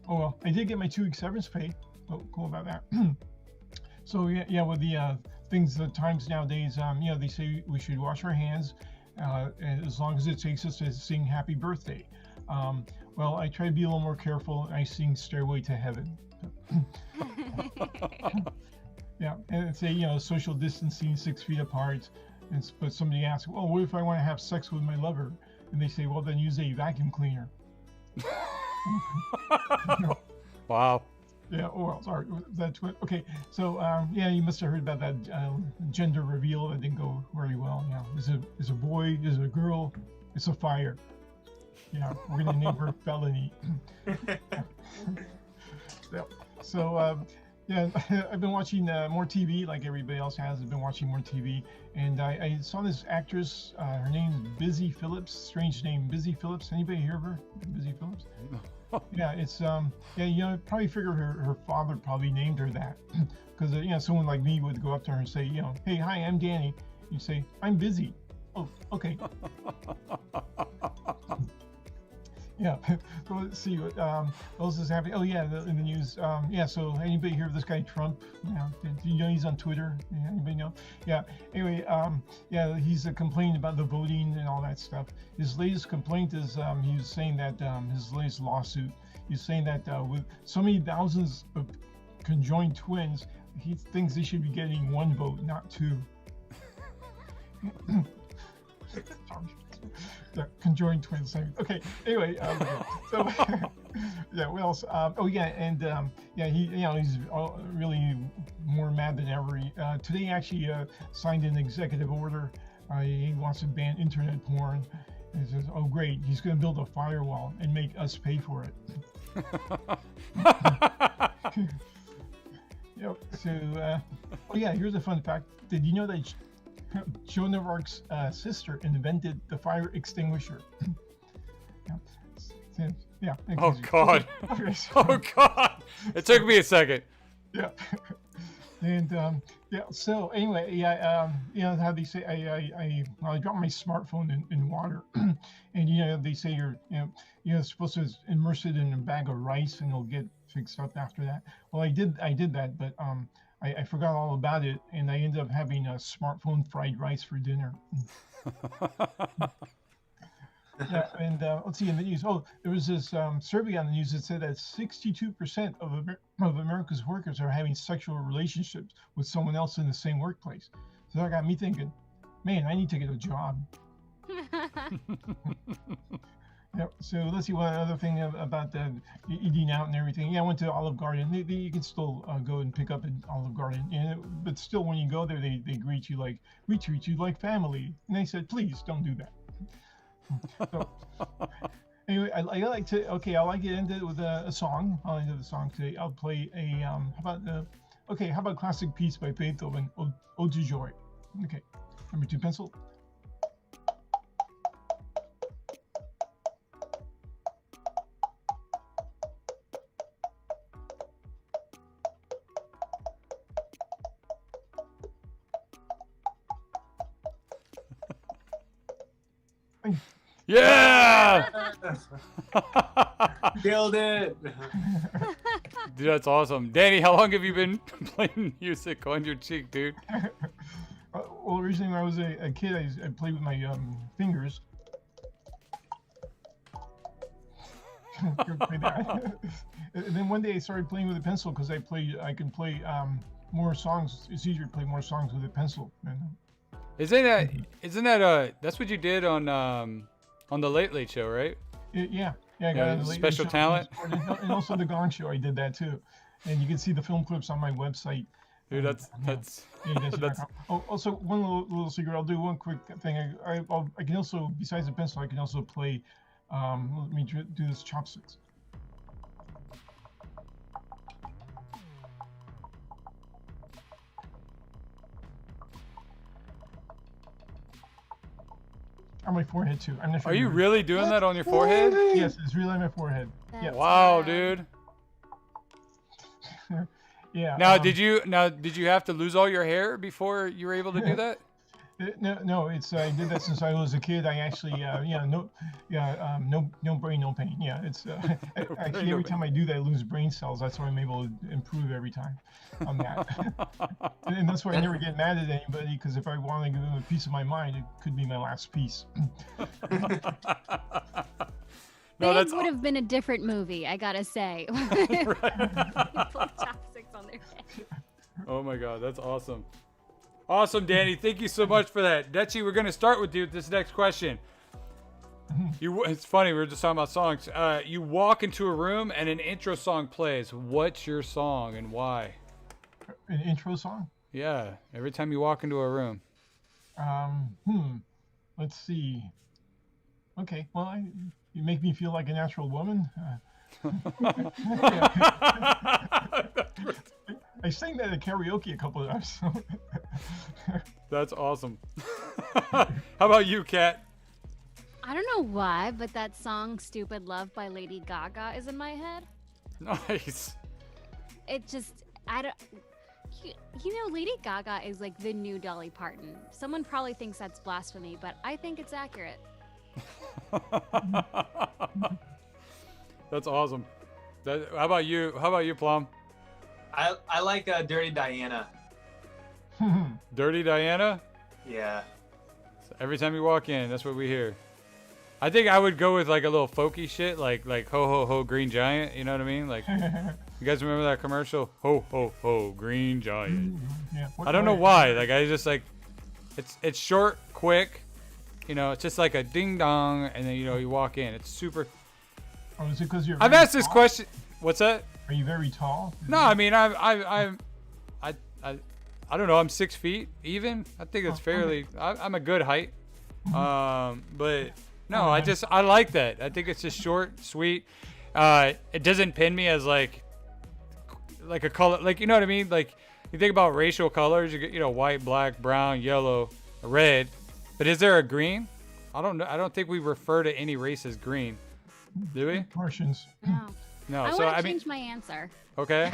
Oh well, I did get my 2 week severance pay. Oh, cool about that. So yeah, with the the times nowadays, they say we should wash our hands as long as it takes us to sing Happy Birthday. Well, I try to be a little more careful. I sing Stairway to Heaven. Yeah, and say social distancing, 6 feet apart. But somebody asks, well, what if I want to have sex with my lover? And they say, well, then use a vacuum cleaner. Wow. Yeah. Oh, well, sorry. That's what. Okay. So, yeah, you must have heard about that gender reveal that didn't go very well. Yeah. Is a boy? Is a girl? It's a fire. Yeah. We're gonna name her Felony. Yeah. So, yeah, I've been watching more TV like everybody else has. I've been watching more TV, and I saw this actress. Her name's Busy Phillips. Strange name, Busy Phillips. Anybody hear of her? Busy Phillips. Yeah, it's yeah, probably figure her father probably named her that, because someone like me would go up to her and say, hey, hi, I'm Danny. You say, I'm busy. Oh, okay. Yeah. So let's see what else is happening. Oh yeah, in the news. Yeah. So anybody hear of this guy Trump? Yeah. Do you know he's on Twitter? Yeah, anybody know? Yeah. Anyway, yeah, he's complaining about the voting and all that stuff. His latest complaint is he was saying that his latest lawsuit. He's saying that with so many thousands of conjoined twins, he thinks they should be getting one vote, not two. Yeah, conjoined twins. Okay. Anyway, so yeah. What else? Oh yeah, and yeah, he's really more mad than ever. Today, he actually signed an executive order. He wants to ban internet porn. And he says, "Oh great, he's going to build a firewall and make us pay for it." Yep. So, oh yeah, here's a fun fact. Did you know that Joan of Arc's sister invented the fire extinguisher? Yeah. Yeah. Oh God. Okay, so, Oh God. It took me a second. yeah. And yeah. So anyway, yeah. How they say I dropped my smartphone in water, and they say you're supposed to immerse it in a bag of rice and it'll get fixed up after that. Well, I did that, but I forgot all about it, and I ended up having a smartphone fried rice for dinner. Yeah, and let's see in the news. Oh, there was this survey on the news that said that 62% of America's workers are having sexual relationships with someone else in the same workplace. So that got me thinking, man, I need to get a job. Yep. So let's see what other thing about the eating out and everything. Yeah, I went to Olive Garden. You can still go and pick up at Olive Garden, but still, when you go there, they greet you like, we treat you like family. And they said, please don't do that. So, anyway, I like to. Okay, I like to end it with a song. I'll end the song today. I'll play a how about a classic piece by Beethoven, Ode to Joy. Okay, number 2 pencil. Yeah. Killed it. Dude, that's awesome. Danny, how long have you been playing music on your cheek, dude? Well, originally when I was a kid, I played with my fingers. And then one day I started playing with a pencil because I can play more songs. It's easier to play more songs with a pencil. Isn't that that's what you did on the Late Late Show, right? Yeah. I got on the Late Late special Show, talent. and also the Gong Show. I did that too, and you can see the film clips on my website. Dude, that's Oh, also one little secret. I'll do one quick thing. I can also, besides the pencil, I can also play. Let me do this chopsticks. On my forehead too. I'm not sure. Are you really doing that on your forehead? Yes, it's really on my forehead. Yeah. Wow, dude. Yeah. Now, did you have to lose all your hair before you were able to do that? No. It's I did that since I was a kid. I actually, no brain, no pain. Yeah, it's actually every time I do that, I lose brain cells. That's why I'm able to improve every time on that. And that's why I never get mad at anybody, because if I want to give them a piece of my mind, it could be my last piece. No, Big would have been a different movie, I gotta say. People with chopsticks on their head. Oh my God, that's awesome. Awesome, Danny. Thank you so much for that. Dechi, we're gonna start with you with this next question. It's funny, we were just talking about songs. You walk into a room and an intro song plays. What's your song and why? An intro song? Yeah, every time you walk into a room. Let's see. Okay, well, you make me feel like a natural woman. I sang that at karaoke a couple of times. That's awesome. How about you, Kat? I don't know why, but that song "Stupid Love" by Lady Gaga is in my head. Nice. It just, I don't. You know, Lady Gaga is like the new Dolly Parton. Someone probably thinks that's blasphemy, but I think it's accurate. That's awesome. How about you? How about you, Plom? I like Dirty Diana. Dirty Diana? Yeah. So every time you walk in, that's what we hear. I think I would go with like a little folky shit, like ho ho ho Green Giant. You know what I mean? Like, you guys remember that commercial? Ho ho ho Green Giant. Yeah. I don't know why. Like, I just like, it's short, quick. You know, it's just like a ding dong, and then you walk in. It's super. Oh, is it because you're? I've very asked this tall? question. What's that? Are you very tall? No, I mean I don't know. I'm 6 feet even. I think it's fairly. I'm a good height. But no, I like that. I think it's just short, sweet. It doesn't pin me as like a color. Like, you know what I mean? Like, you think about racial colors. You get white, black, brown, yellow, red. But is there a green? I don't know. I don't think we refer to any race as green. Do we? Martians. No. No. I So want I to mean, change my answer. okay.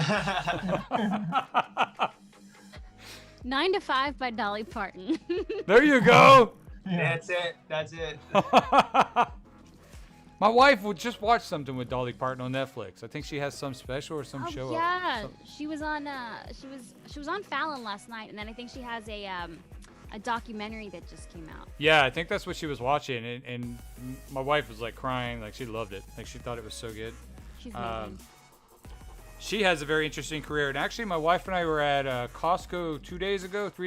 9 to 5 by Dolly Parton. There you go. Yeah. That's it. My wife would just watch something with Dolly Parton on Netflix. I think she has some special or some Oh show. yeah, she was on. She was on Fallon last night, and then I think she has a documentary that just came out. Yeah, I think that's what she was watching, and my wife was like crying, like she loved it, like she thought it was so good. She's amazing. She has a very interesting career, and actually, my wife and I were at Costco 3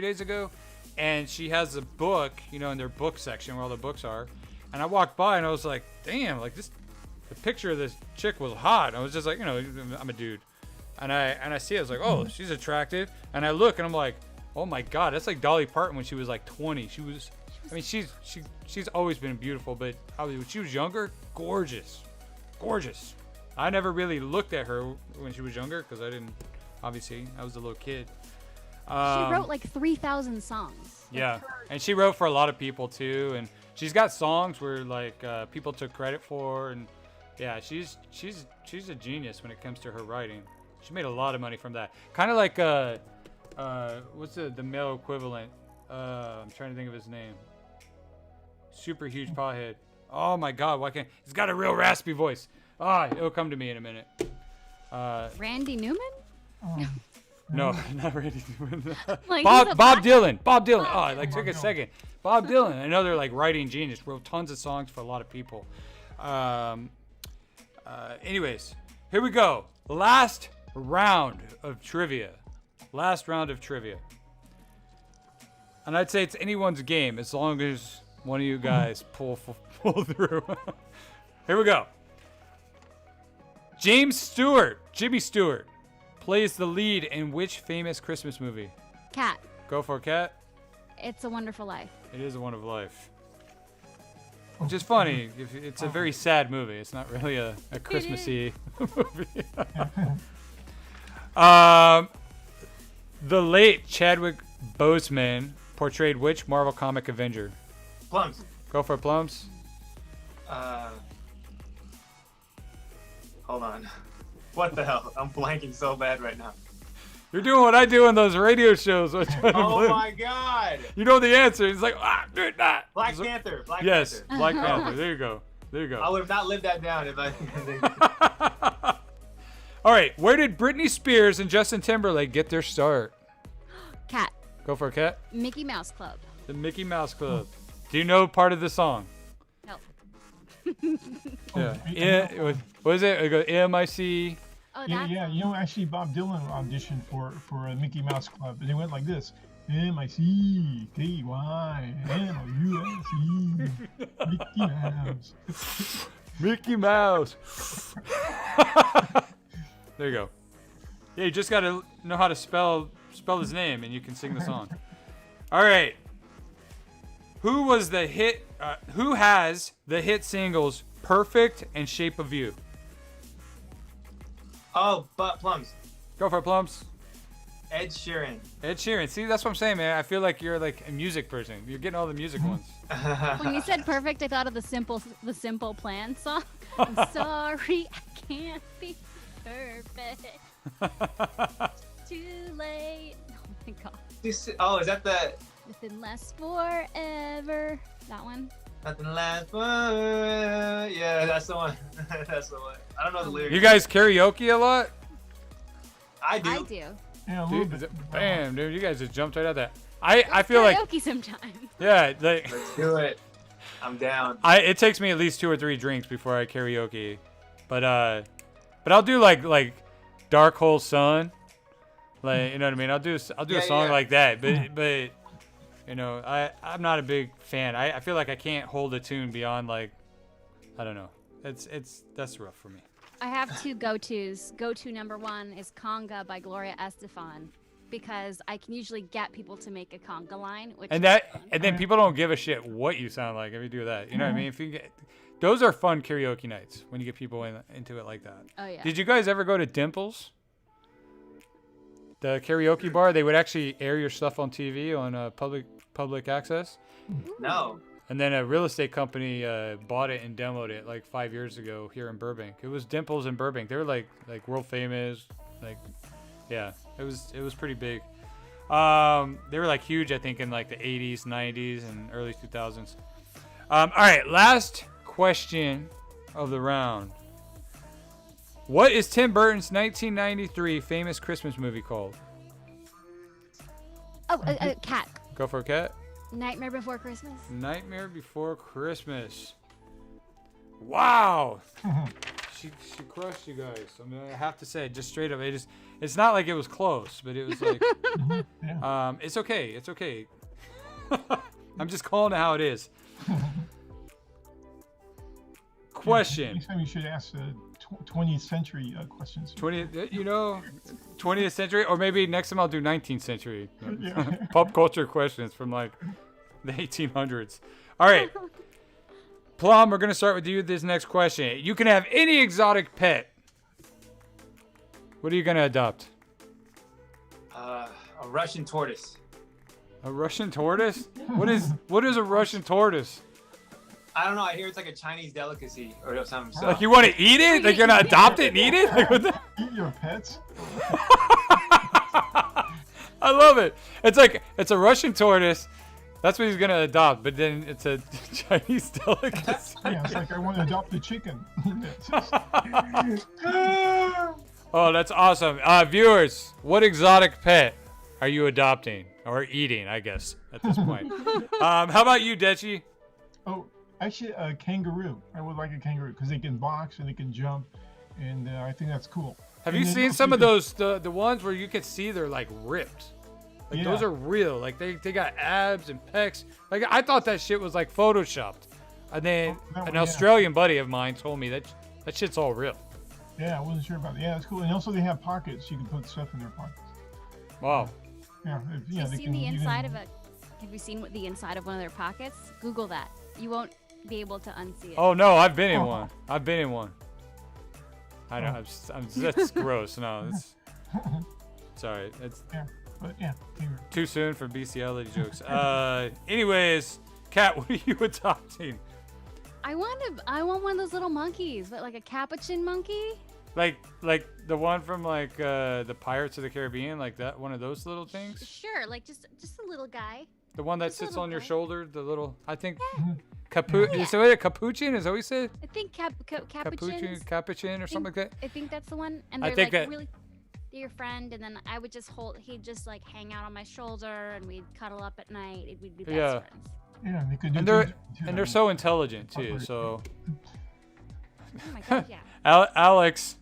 days ago, and she has a book, in their book section where all the books are, and I walked by and I was like, damn, like this, the picture of this chick was hot. I was just like, I'm a dude, and I see it, I was like, oh, she's attractive, and I look and I'm like, oh my God, that's like Dolly Parton when she was like 20. She's always been beautiful, but when she was younger, gorgeous. I never really looked at her when she was younger because I was a little kid. She wrote like 3,000 songs. Yeah, and she wrote for a lot of people too, and she's got songs where like people took credit for, and yeah, she's a genius when it comes to her writing. She made a lot of money from that. Kind of like what's the male equivalent? I'm trying to think of his name. Super huge pothead. Oh my God, why can't he's got a real raspy voice. It'll come to me in a minute. Randy Newman? No, not Randy Newman. Like, Bob Dylan. Bob Dylan. Oh, it took Bob a Dylan. second. Bob Dylan, another like writing genius, wrote tons of songs for a lot of people. Anyways, here we go. Last round of trivia. And I'd say it's anyone's game as long as one of you guys pull through. Here we go. Jimmy Stewart, plays the lead in which famous Christmas movie? Cat. Go for it, Cat. It's a Wonderful Life. It is a Wonderful Life. Which is funny. It's a very sad movie. It's not really a Christmassy movie. The late Chadwick Boseman portrayed which Marvel comic Avenger? Plums. Go for it, Plums. Hold on. What the hell? I'm blanking so bad right now. You're doing what I do on those radio shows. Oh my God. You know the answer. It's like, dude, not. Black Panther. Yes, Panther. Black Panther. There you go. I would have not lived that down if I. All right. Where did Britney Spears and Justin Timberlake get their start? Cat. Go for it, Cat. Mickey Mouse Club. The Mickey Mouse Club. Do you know part of the song? No. Yeah. What is it? It goes MIC. Oh, Yeah, that's yeah. You know, actually, Bob Dylan auditioned for a Mickey Mouse Club, and they went like this: MICKEYMOUSE, Mickey Mouse. Mickey Mouse. There you go. Yeah, you just gotta know how to spell his name, and you can sing the song. All right. Who has the hit singles "Perfect" and "Shape of You"? Oh, but Plums. Go for it, Plums. Ed Sheeran. Ed Sheeran. See, that's what I'm saying, man. I feel like you're like a music person. You're getting all the music ones. When you said perfect, I thought of the Simple Plan song. I'm sorry, I can't be perfect. Too late. Oh my god. Oh, is that the Nothing lasts forever. That one. nothing lasts forever? Yeah, that's the one. That's the one. I don't know the lyrics. You guys karaoke a lot? I do. I do. Yeah, a little Dude, bit. bam, dude, you guys just jumped right at that. I feel like, Karaoke sometimes. yeah, like Let's do it. I'm down. it takes me at least 2 or 3 drinks before I karaoke, but I'll do like Dark Hole Sun, like, you know what I mean. I'll do a Yeah, song yeah. like that, but you know, I'm not a big fan. I feel like I can't hold a tune beyond like, I don't know. That's rough for me. I have 2 go-tos. Go-to number 1 is Conga by Gloria Estefan, because I can usually get people to make a conga line. Which And then people don't give a shit what you sound like if you do that. You know what I mean? If you get, those are fun karaoke nights when you get people into it like that. Oh yeah. Did you guys ever go to Dimples? The karaoke bar? They would actually air your stuff on TV on public access. No. And then a real estate company bought it and demoed it like 5 years ago here in Burbank. It was Dimples in Burbank. They were like world famous. Like, yeah, it was pretty big. They were like huge, I think, in like the 80s, 90s, and early 2000s. All right, last question of the round. What is Tim Burton's 1993 famous Christmas movie called? Oh, Cat. Go for a cat. Nightmare Before Christmas. Nightmare Before Christmas. Wow. She crushed you guys. I mean, I have to say, just straight up, it's not like it was close, but it was like, it's okay. It's okay. I'm just calling it how it is. Question. Next time you should ask 20th century questions. 20th century, or maybe next time I'll do 19th century. Yeah. Pop culture questions from like the 1800s. All right. Plom, we're going to start with you this next question. You can have any exotic pet. What are you going to adopt? A Russian tortoise. A Russian tortoise? What is a Russian tortoise? I don't know. I hear it's like a Chinese delicacy or something. So. Like you want to eat it? Like you're going to adopt it and eat it? Like, what the? Eat your pets. I love it. It's like, it's a Russian tortoise. That's what he's going to adopt, but then it's a Chinese delicacy. Yeah, it's like I want to adopt a chicken. Oh, that's awesome. Viewers, what exotic pet are you adopting? Or eating, I guess, at this point. How about you, Dechi? Oh, actually, a kangaroo. I would like a kangaroo because they can box and they can jump, and I think that's cool. Have And you then seen also some you of can- those, the ones where you can see they're like ripped? Like those Yeah. are real. Like they got abs and pecs. Like I thought that shit was like photoshopped. And then that one, an yeah. Australian buddy of mine told me that shit's all real. Yeah, I wasn't sure about that. Yeah, it's cool. And also they have pockets. You can put stuff in their pockets. Wow. Yeah, yeah. Have they you can, seen the you can- inside of a? Have you seen what the inside of one of their pockets? Google that. You won't be able to unsee it. Oh no, I've been in one. I've been in one. I know. That's gross. No, it's sorry. It's Yeah, but yeah, kangaroo. too soon for bestiality jokes. Anyways, Kat, what are you adopting? I want one of those little monkeys, but like a capuchin monkey. Like the one from like the Pirates of the Caribbean, like that one of those little things. Sure, like just a little guy. The one that Just a sits little on your guy. shoulder. The little. I think Yeah. Is it a capuchin? Is that what you said? I think capuchins. Capuchin, or something like that. I think that's the one. And I they're think like that- really. They're your friend, and then I would just he'd just like hang out on my shoulder, and we'd cuddle up at night. We'd be best Yeah. friends. Yeah, they could do And they're so intelligent too. So Oh my god, yeah. Alex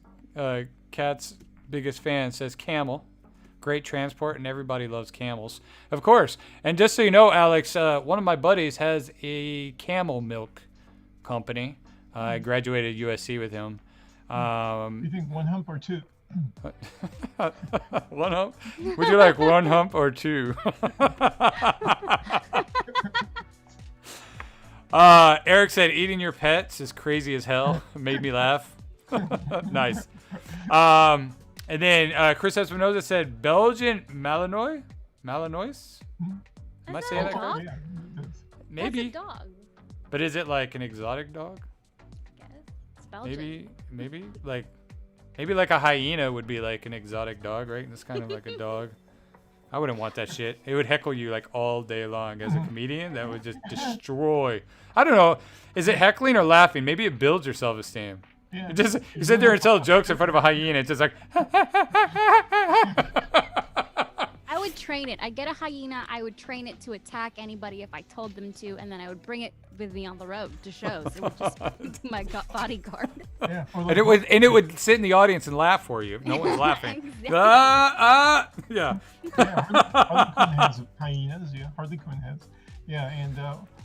Cat's biggest fan, says camel. Great transport, and everybody loves camels. Of course. And just so you know, Alex, one of my buddies has a camel milk company. I graduated USC with him. You think one hump or two? One hump? Would you like one hump or two? Eric said eating your pets is crazy as hell. Made me laugh. Nice. And then Chris Espinoza said Belgian Malinois? Malinois? Am I Is saying that that a dog? correct? Yeah, that's- Maybe. That's a dog. But is it like an exotic dog? I guess. It's Belgian. Maybe like a hyena would be like an exotic dog, right? It's kind of like a dog. I wouldn't want that shit. It would heckle you like all day long. As a comedian, that would just destroy. I don't know. Is it heckling or laughing? Maybe it builds your self-esteem. yeah. It just you sit there and tell jokes in front of a hyena. It's just like. I would train it. I'd get a hyena. I would train it to attack anybody if I told them to, and then I would bring it with me on the road to shows. It would just be my bodyguard. Yeah, or And it would sit in the audience and laugh for you. No one's laughing. Exactly. Yeah. Harley Quinn has hyenas. Yeah, Harley Quinn has. Yeah, and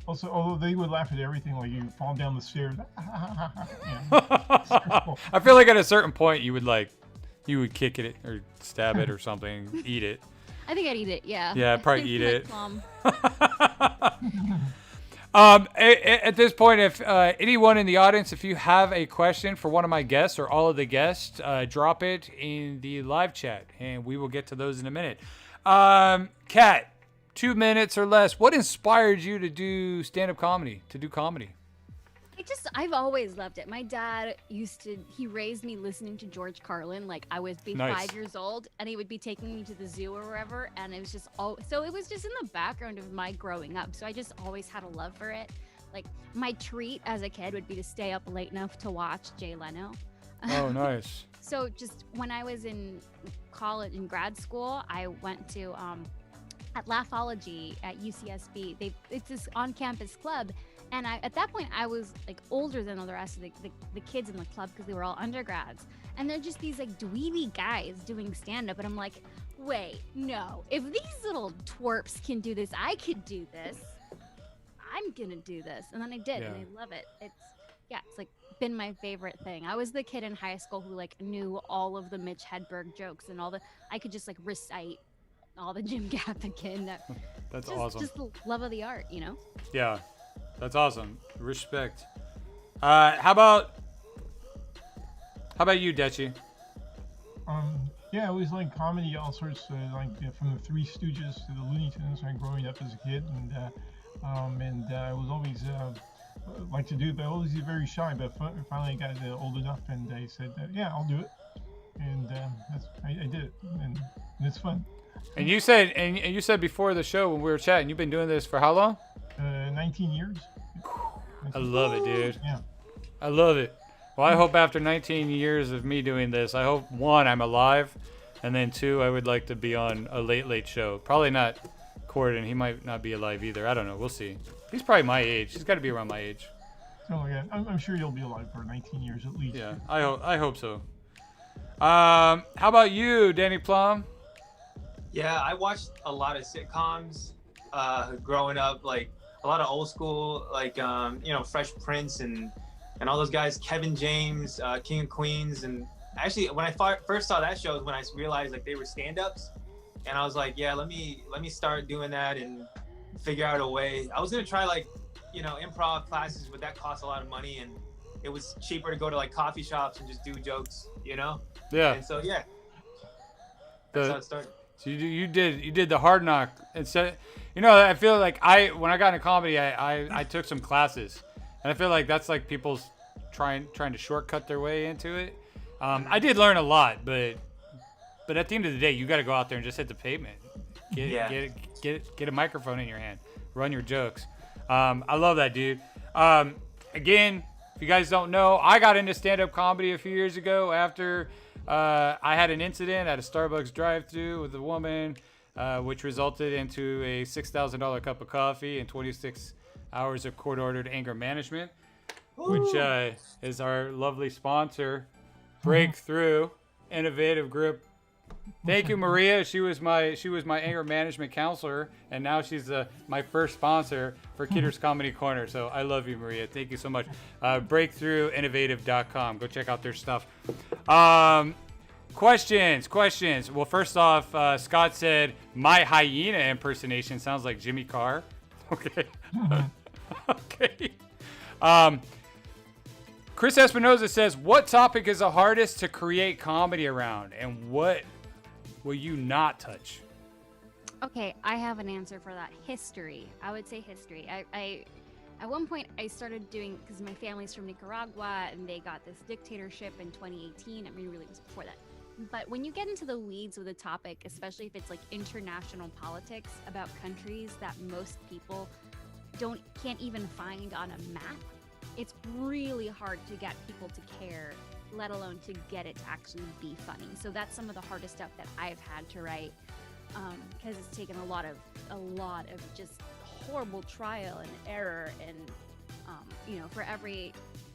also, although they would laugh at everything, like you fall down the stairs. Yeah. I feel like at a certain point you would kick it or stab it or something, eat it. I think I'd eat it. Yeah. Yeah, I'd probably eat Like it. Plom. At this point, if anyone in the audience, if you have a question for one of my guests or all of the guests, drop it in the live chat, and we will get to those in a minute. Kat, 2 minutes or less. What inspired you to do stand-up comedy, to do comedy? I've always loved it. My dad he raised me listening to George Carlin. Like I would be Nice. 5 years old, and he would be taking me to the zoo or wherever, and it was just so it was just in the background of my growing up. So I just always had a love for it. Like my treat as a kid would be to stay up late enough to watch Jay Leno. Oh, nice. So just when I was in college, in grad school, I went to at Laughology at UCSB. It's this on-campus club. And at that point, I was like older than the rest of the kids in the club because they were all undergrads. And they're just these like dweeby guys doing stand-up. And I'm like, wait, no. If these little twerps can do this, I could do this. I'm going to do this. And then I did, and I love it. It's like been my favorite thing. I was the kid in high school who like knew all of the Mitch Hedberg jokes and I could just like recite all the Jim Gaffigan. That's awesome. Just the love of the art, you know? Yeah, that's awesome. Respect. How about you, Dechi? Yeah, I always liked comedy, all sorts, from the Three Stooges to the Looney Tunes. Growing up as a kid, and I was always like to do it, but I was always very shy. But finally, I got old enough, and I said, "Yeah, I'll do it," and I did it, and it's fun. And you said before the show when we were chatting, you've been doing this for how long? 19 years. I love it, dude. Yeah. I love it. Well, I hope after 19 years of me doing this, I hope, one, I'm alive, and then two, I would like to be on a late show. Probably not Corden. He might not be alive either. I don't know. We'll see. He's probably my age. He's got to be around my age. Oh, yeah. I'm sure you'll be alive for 19 years at least. Yeah, I hope so. How about you, Danny Plom? Yeah, I watched a lot of sitcoms growing up, like a lot of old school, like Fresh Prince and all those guys, Kevin James, King of Queens, and actually when I first saw that show is when I realized like they were stand-ups, and I was like, yeah, let me start doing that and figure out a way. I was gonna try like improv classes, but that costs a lot of money, and it was cheaper to go to like coffee shops and just do jokes, Yeah. And so yeah, that's how it started. So you did the hard knock, and so I feel like when I got into comedy, I took some classes, and I feel like that's like people's trying to shortcut their way into it. I did learn a lot, but at the end of the day, you got to go out there and just hit the pavement, get a microphone in your hand, run your jokes. I love that, dude. Again, if you guys don't know, I got into stand-up comedy a few years ago after I had an incident at a Starbucks drive-thru with a woman, which resulted into a $6,000 cup of coffee and 26 hours of court-ordered anger management, which is our lovely sponsor, Breakthrough. innovative group. Thank you, Maria. She was my anger management counselor, and now she's my first sponsor for Kidder's Comedy Corner. So I love you, Maria. Thank you so much. Breakthroughinnovative.com. Go check out their stuff. Questions. Well, first off, Scott said my hyena impersonation sounds like Jimmy Carr. Okay. Okay. Chris Espinoza says, what topic is the hardest to create comedy around, and what will you not touch? Okay, I have an answer for that. History. I would say history. I at one point I started doing, because my family's from Nicaragua and they got this dictatorship in 2018. I mean, really it was before that. But when you get into the weeds with a topic, especially if it's like international politics about countries that most people can't even find on a map, it's really hard to get people to care, let alone to get it to actually be funny. So that's some of the hardest stuff that I've had to write, because it's taken a lot of just horrible trial and error, and for every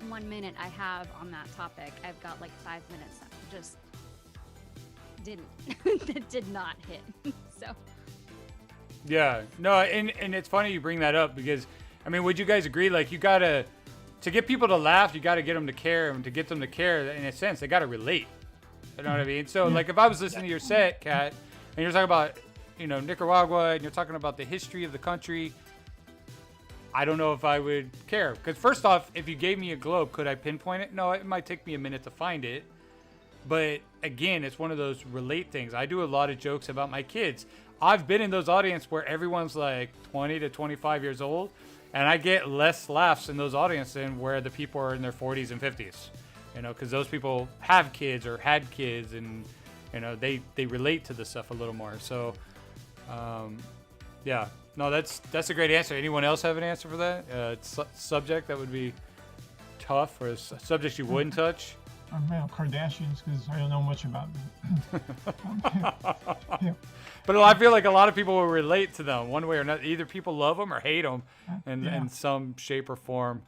1 minute I have on that topic, I've got like 5 minutes that just did not hit. So yeah, no, and it's funny you bring that up, because I mean, would you guys agree, like, you gotta, to get people to laugh, you gotta get them to care, and to get them to care, in a sense, they gotta relate. You know what I mean? So like, if I was listening to your set, Kat, and you're talking about Nicaragua, and you're talking about the history of the country, I don't know if I would care, because first off, if you gave me a globe, could I pinpoint it? No, it might take me a minute to find it. But again, it's one of those relate things. I do a lot of jokes about my kids. I've been in those audiences where everyone's like 20 to 25 years old, and I get less laughs in those audiences than where the people are in their 40s and 50s. Because those people have kids or had kids, and they relate to the stuff a little more. So, yeah, no, that's a great answer. Anyone else have an answer for that? Subject that would be tough, or a subject you wouldn't touch? Kardashians, because I don't know much about them. Yeah. But I feel like a lot of people will relate to them one way or another. Either people love them or hate them in some shape or form.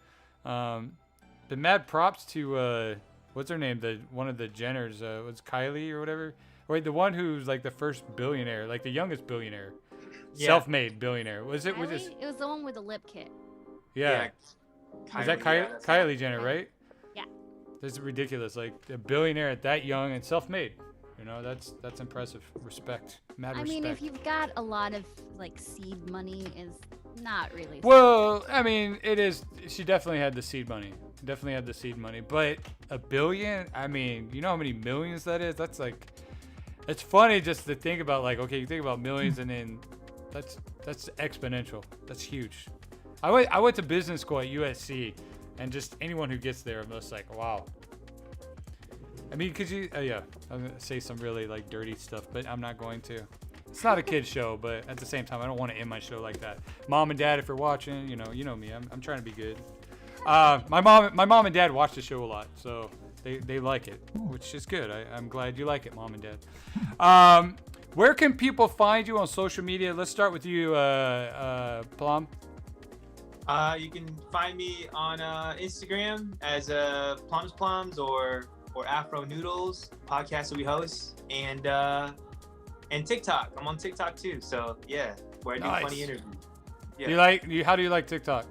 But mad props to, what's her name? One of the Jenners, was Kylie or whatever? Wait, the one who's like the first billionaire, like the youngest billionaire. Yeah. Self-made billionaire. Was it? Kylie? It was the one with the lip kit. Yeah. Is that Kylie Jenner, right? Yeah. This is ridiculous. Like, a billionaire at that young and self-made. That's impressive. Respect. Mad respect. I mean, if you've got a lot of like seed money, is not really. Well, I mean, it is. She definitely had the seed money. But $1 billion. I mean, you know how many millions that is? That's like, it's funny just to think about. Like, okay, you think about millions, and then that's exponential. That's huge. I went to business school at USC, and just anyone who gets there, I'm just like, wow. I mean, could you? I'm gonna say some really like dirty stuff, but I'm not going to. It's not a kid's show, but at the same time, I don't want to end my show like that. Mom and Dad, if you're watching, you know me. I'm trying to be good. My mom and Dad watch the show a lot, so they like it, which is good. I'm glad you like it, Mom and Dad. Where can people find you on social media? Let's start with you, Plom. You can find me on Instagram as Plums or Afro Noodles podcast that we host, and TikTok. I'm on TikTok too. So yeah, where I do funny interviews. Yeah. How do you like TikTok?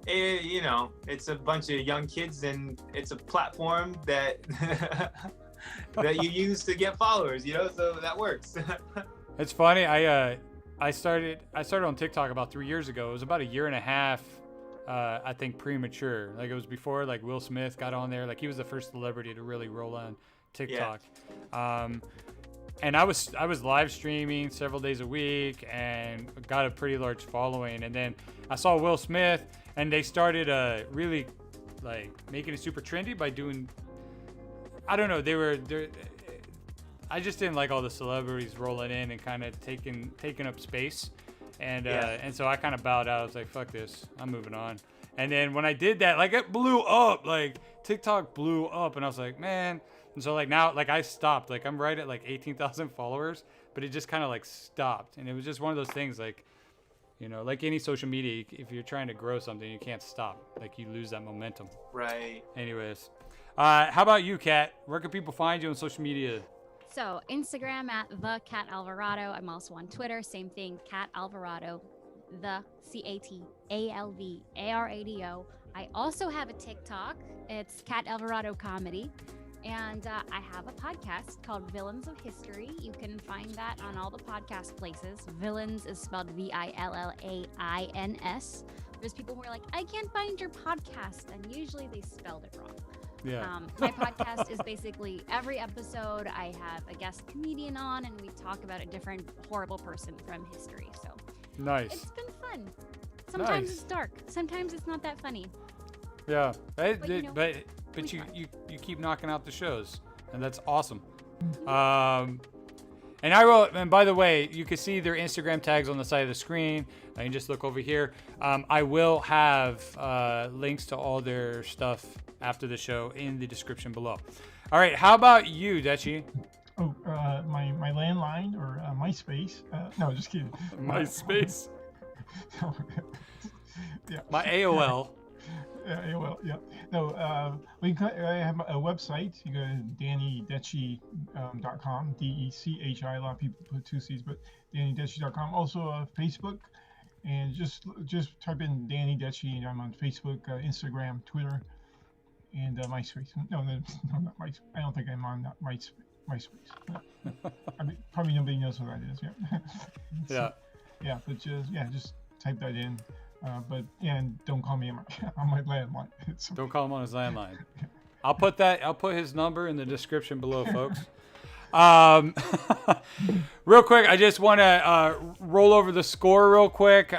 It's a bunch of young kids, and it's a platform that that you use to get followers. So that works. It's funny. I started on TikTok about 3 years ago. It was about a year and a half, I think, premature. Like, it was before like Will Smith got on there. Like, he was the first celebrity to really roll on TikTok. Yeah. And I was live streaming several days a week and got a pretty large following. And then I saw Will Smith, and they started really like making it super trendy by doing, I don't know, I just didn't like all the celebrities rolling in and kind of taking up space, and so I kind of bowed out. I was like, fuck this, I'm moving on. And then when I did that, like, it blew up. Like, TikTok blew up, and I was like, man. And so like now, like, I stopped. Like, I'm right at like 18,000 followers, but it just kind of like stopped. And it was just one of those things, like, like any social media, if you're trying to grow something, you can't stop. Like, you lose that momentum. Right. Anyways, How about you, Kat? Where can people find you on social media? So Instagram at the Cat Alvarado. I'm also on Twitter. Same thing, Cat Alvarado. The CATALVARADO. I also have a TikTok. It's Cat Alvarado Comedy. And I have a podcast called Villains of History. You can find that on all the podcast places. Villains is spelled VILLAINS. There's people who are like, I can't find your podcast. And usually they spelled it wrong. Yeah. My podcast is basically every episode I have a guest comedian on and we talk about a different horrible person from history. So Nice. it's been fun. Sometimes Nice. it's dark. Sometimes it's not that funny. Yeah. But, you know, But we you, try. you keep knocking out the shows, and that's awesome. And I will. And by the way, you can see their Instagram tags on the side of the screen. You can just look over here. I will have links to all their stuff after the show in the description below. All right. How about you, Dechi? Oh, my landline or MySpace. No, just kidding. MySpace. Yeah. My AOL. Yeah, AOL, yeah. No, I have a website. You go to DannyDechi.com, DECHI. A lot of people put 2 C's, but DannyDechi.com. Also Facebook, and just type in Danny Dechi. I'm on Facebook, Instagram, Twitter, and MySpace. No, not MySpace. I don't think I'm on MySpace. I mean, probably nobody knows what that is. Yeah. Yeah. Yeah, but just type that in. But yeah, and don't call me on my landline. Don't call him on his landline. I'll put his number in the description below, folks. Real quick, I just want to roll over the score real quick.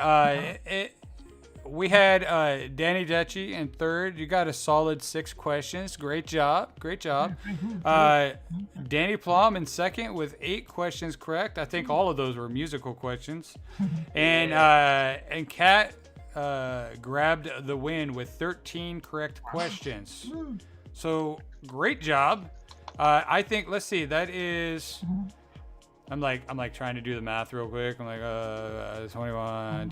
We had Danny Dechi in third. You got a solid 6 questions. Great job. Danny Plom in second with 8 questions correct. I think all of those were musical questions. And Kat grabbed the win with 13 correct questions. So great job. I think, let's see, that is, I'm like trying to do the math real quick. I'm like 21.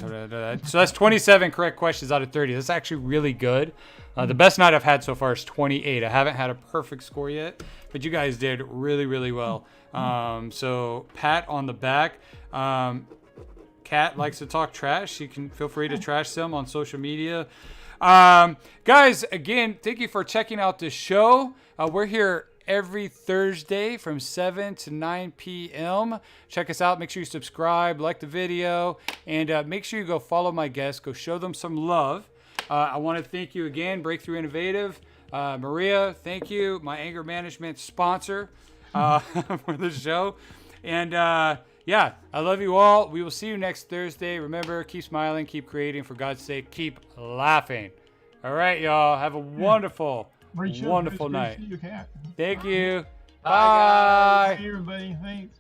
So that's 27 correct questions out of 30. That's actually really good. The best night I've had so far is 28. I haven't had a perfect score yet, but you guys did really, really well. So pat on the back. Kat likes to talk trash. You can feel free to trash them on social media. Guys, again, thank you for checking out this show. We're here every Thursday from 7 to 9 p.m. Check us out. Make sure you subscribe, like the video, and make sure you go follow my guests. Go show them some love. I want to thank you again, Breakthrough Innovative. Maria, thank you, my anger management sponsor for the show. And yeah, I love you all. We will see you next Thursday. Remember, keep smiling, keep creating. For God's sake, keep laughing. All right, y'all. Have a wonderful, wonderful night. See you, Kat. Thank you. Bye, guys. Bye. Hey, everybody. Thanks.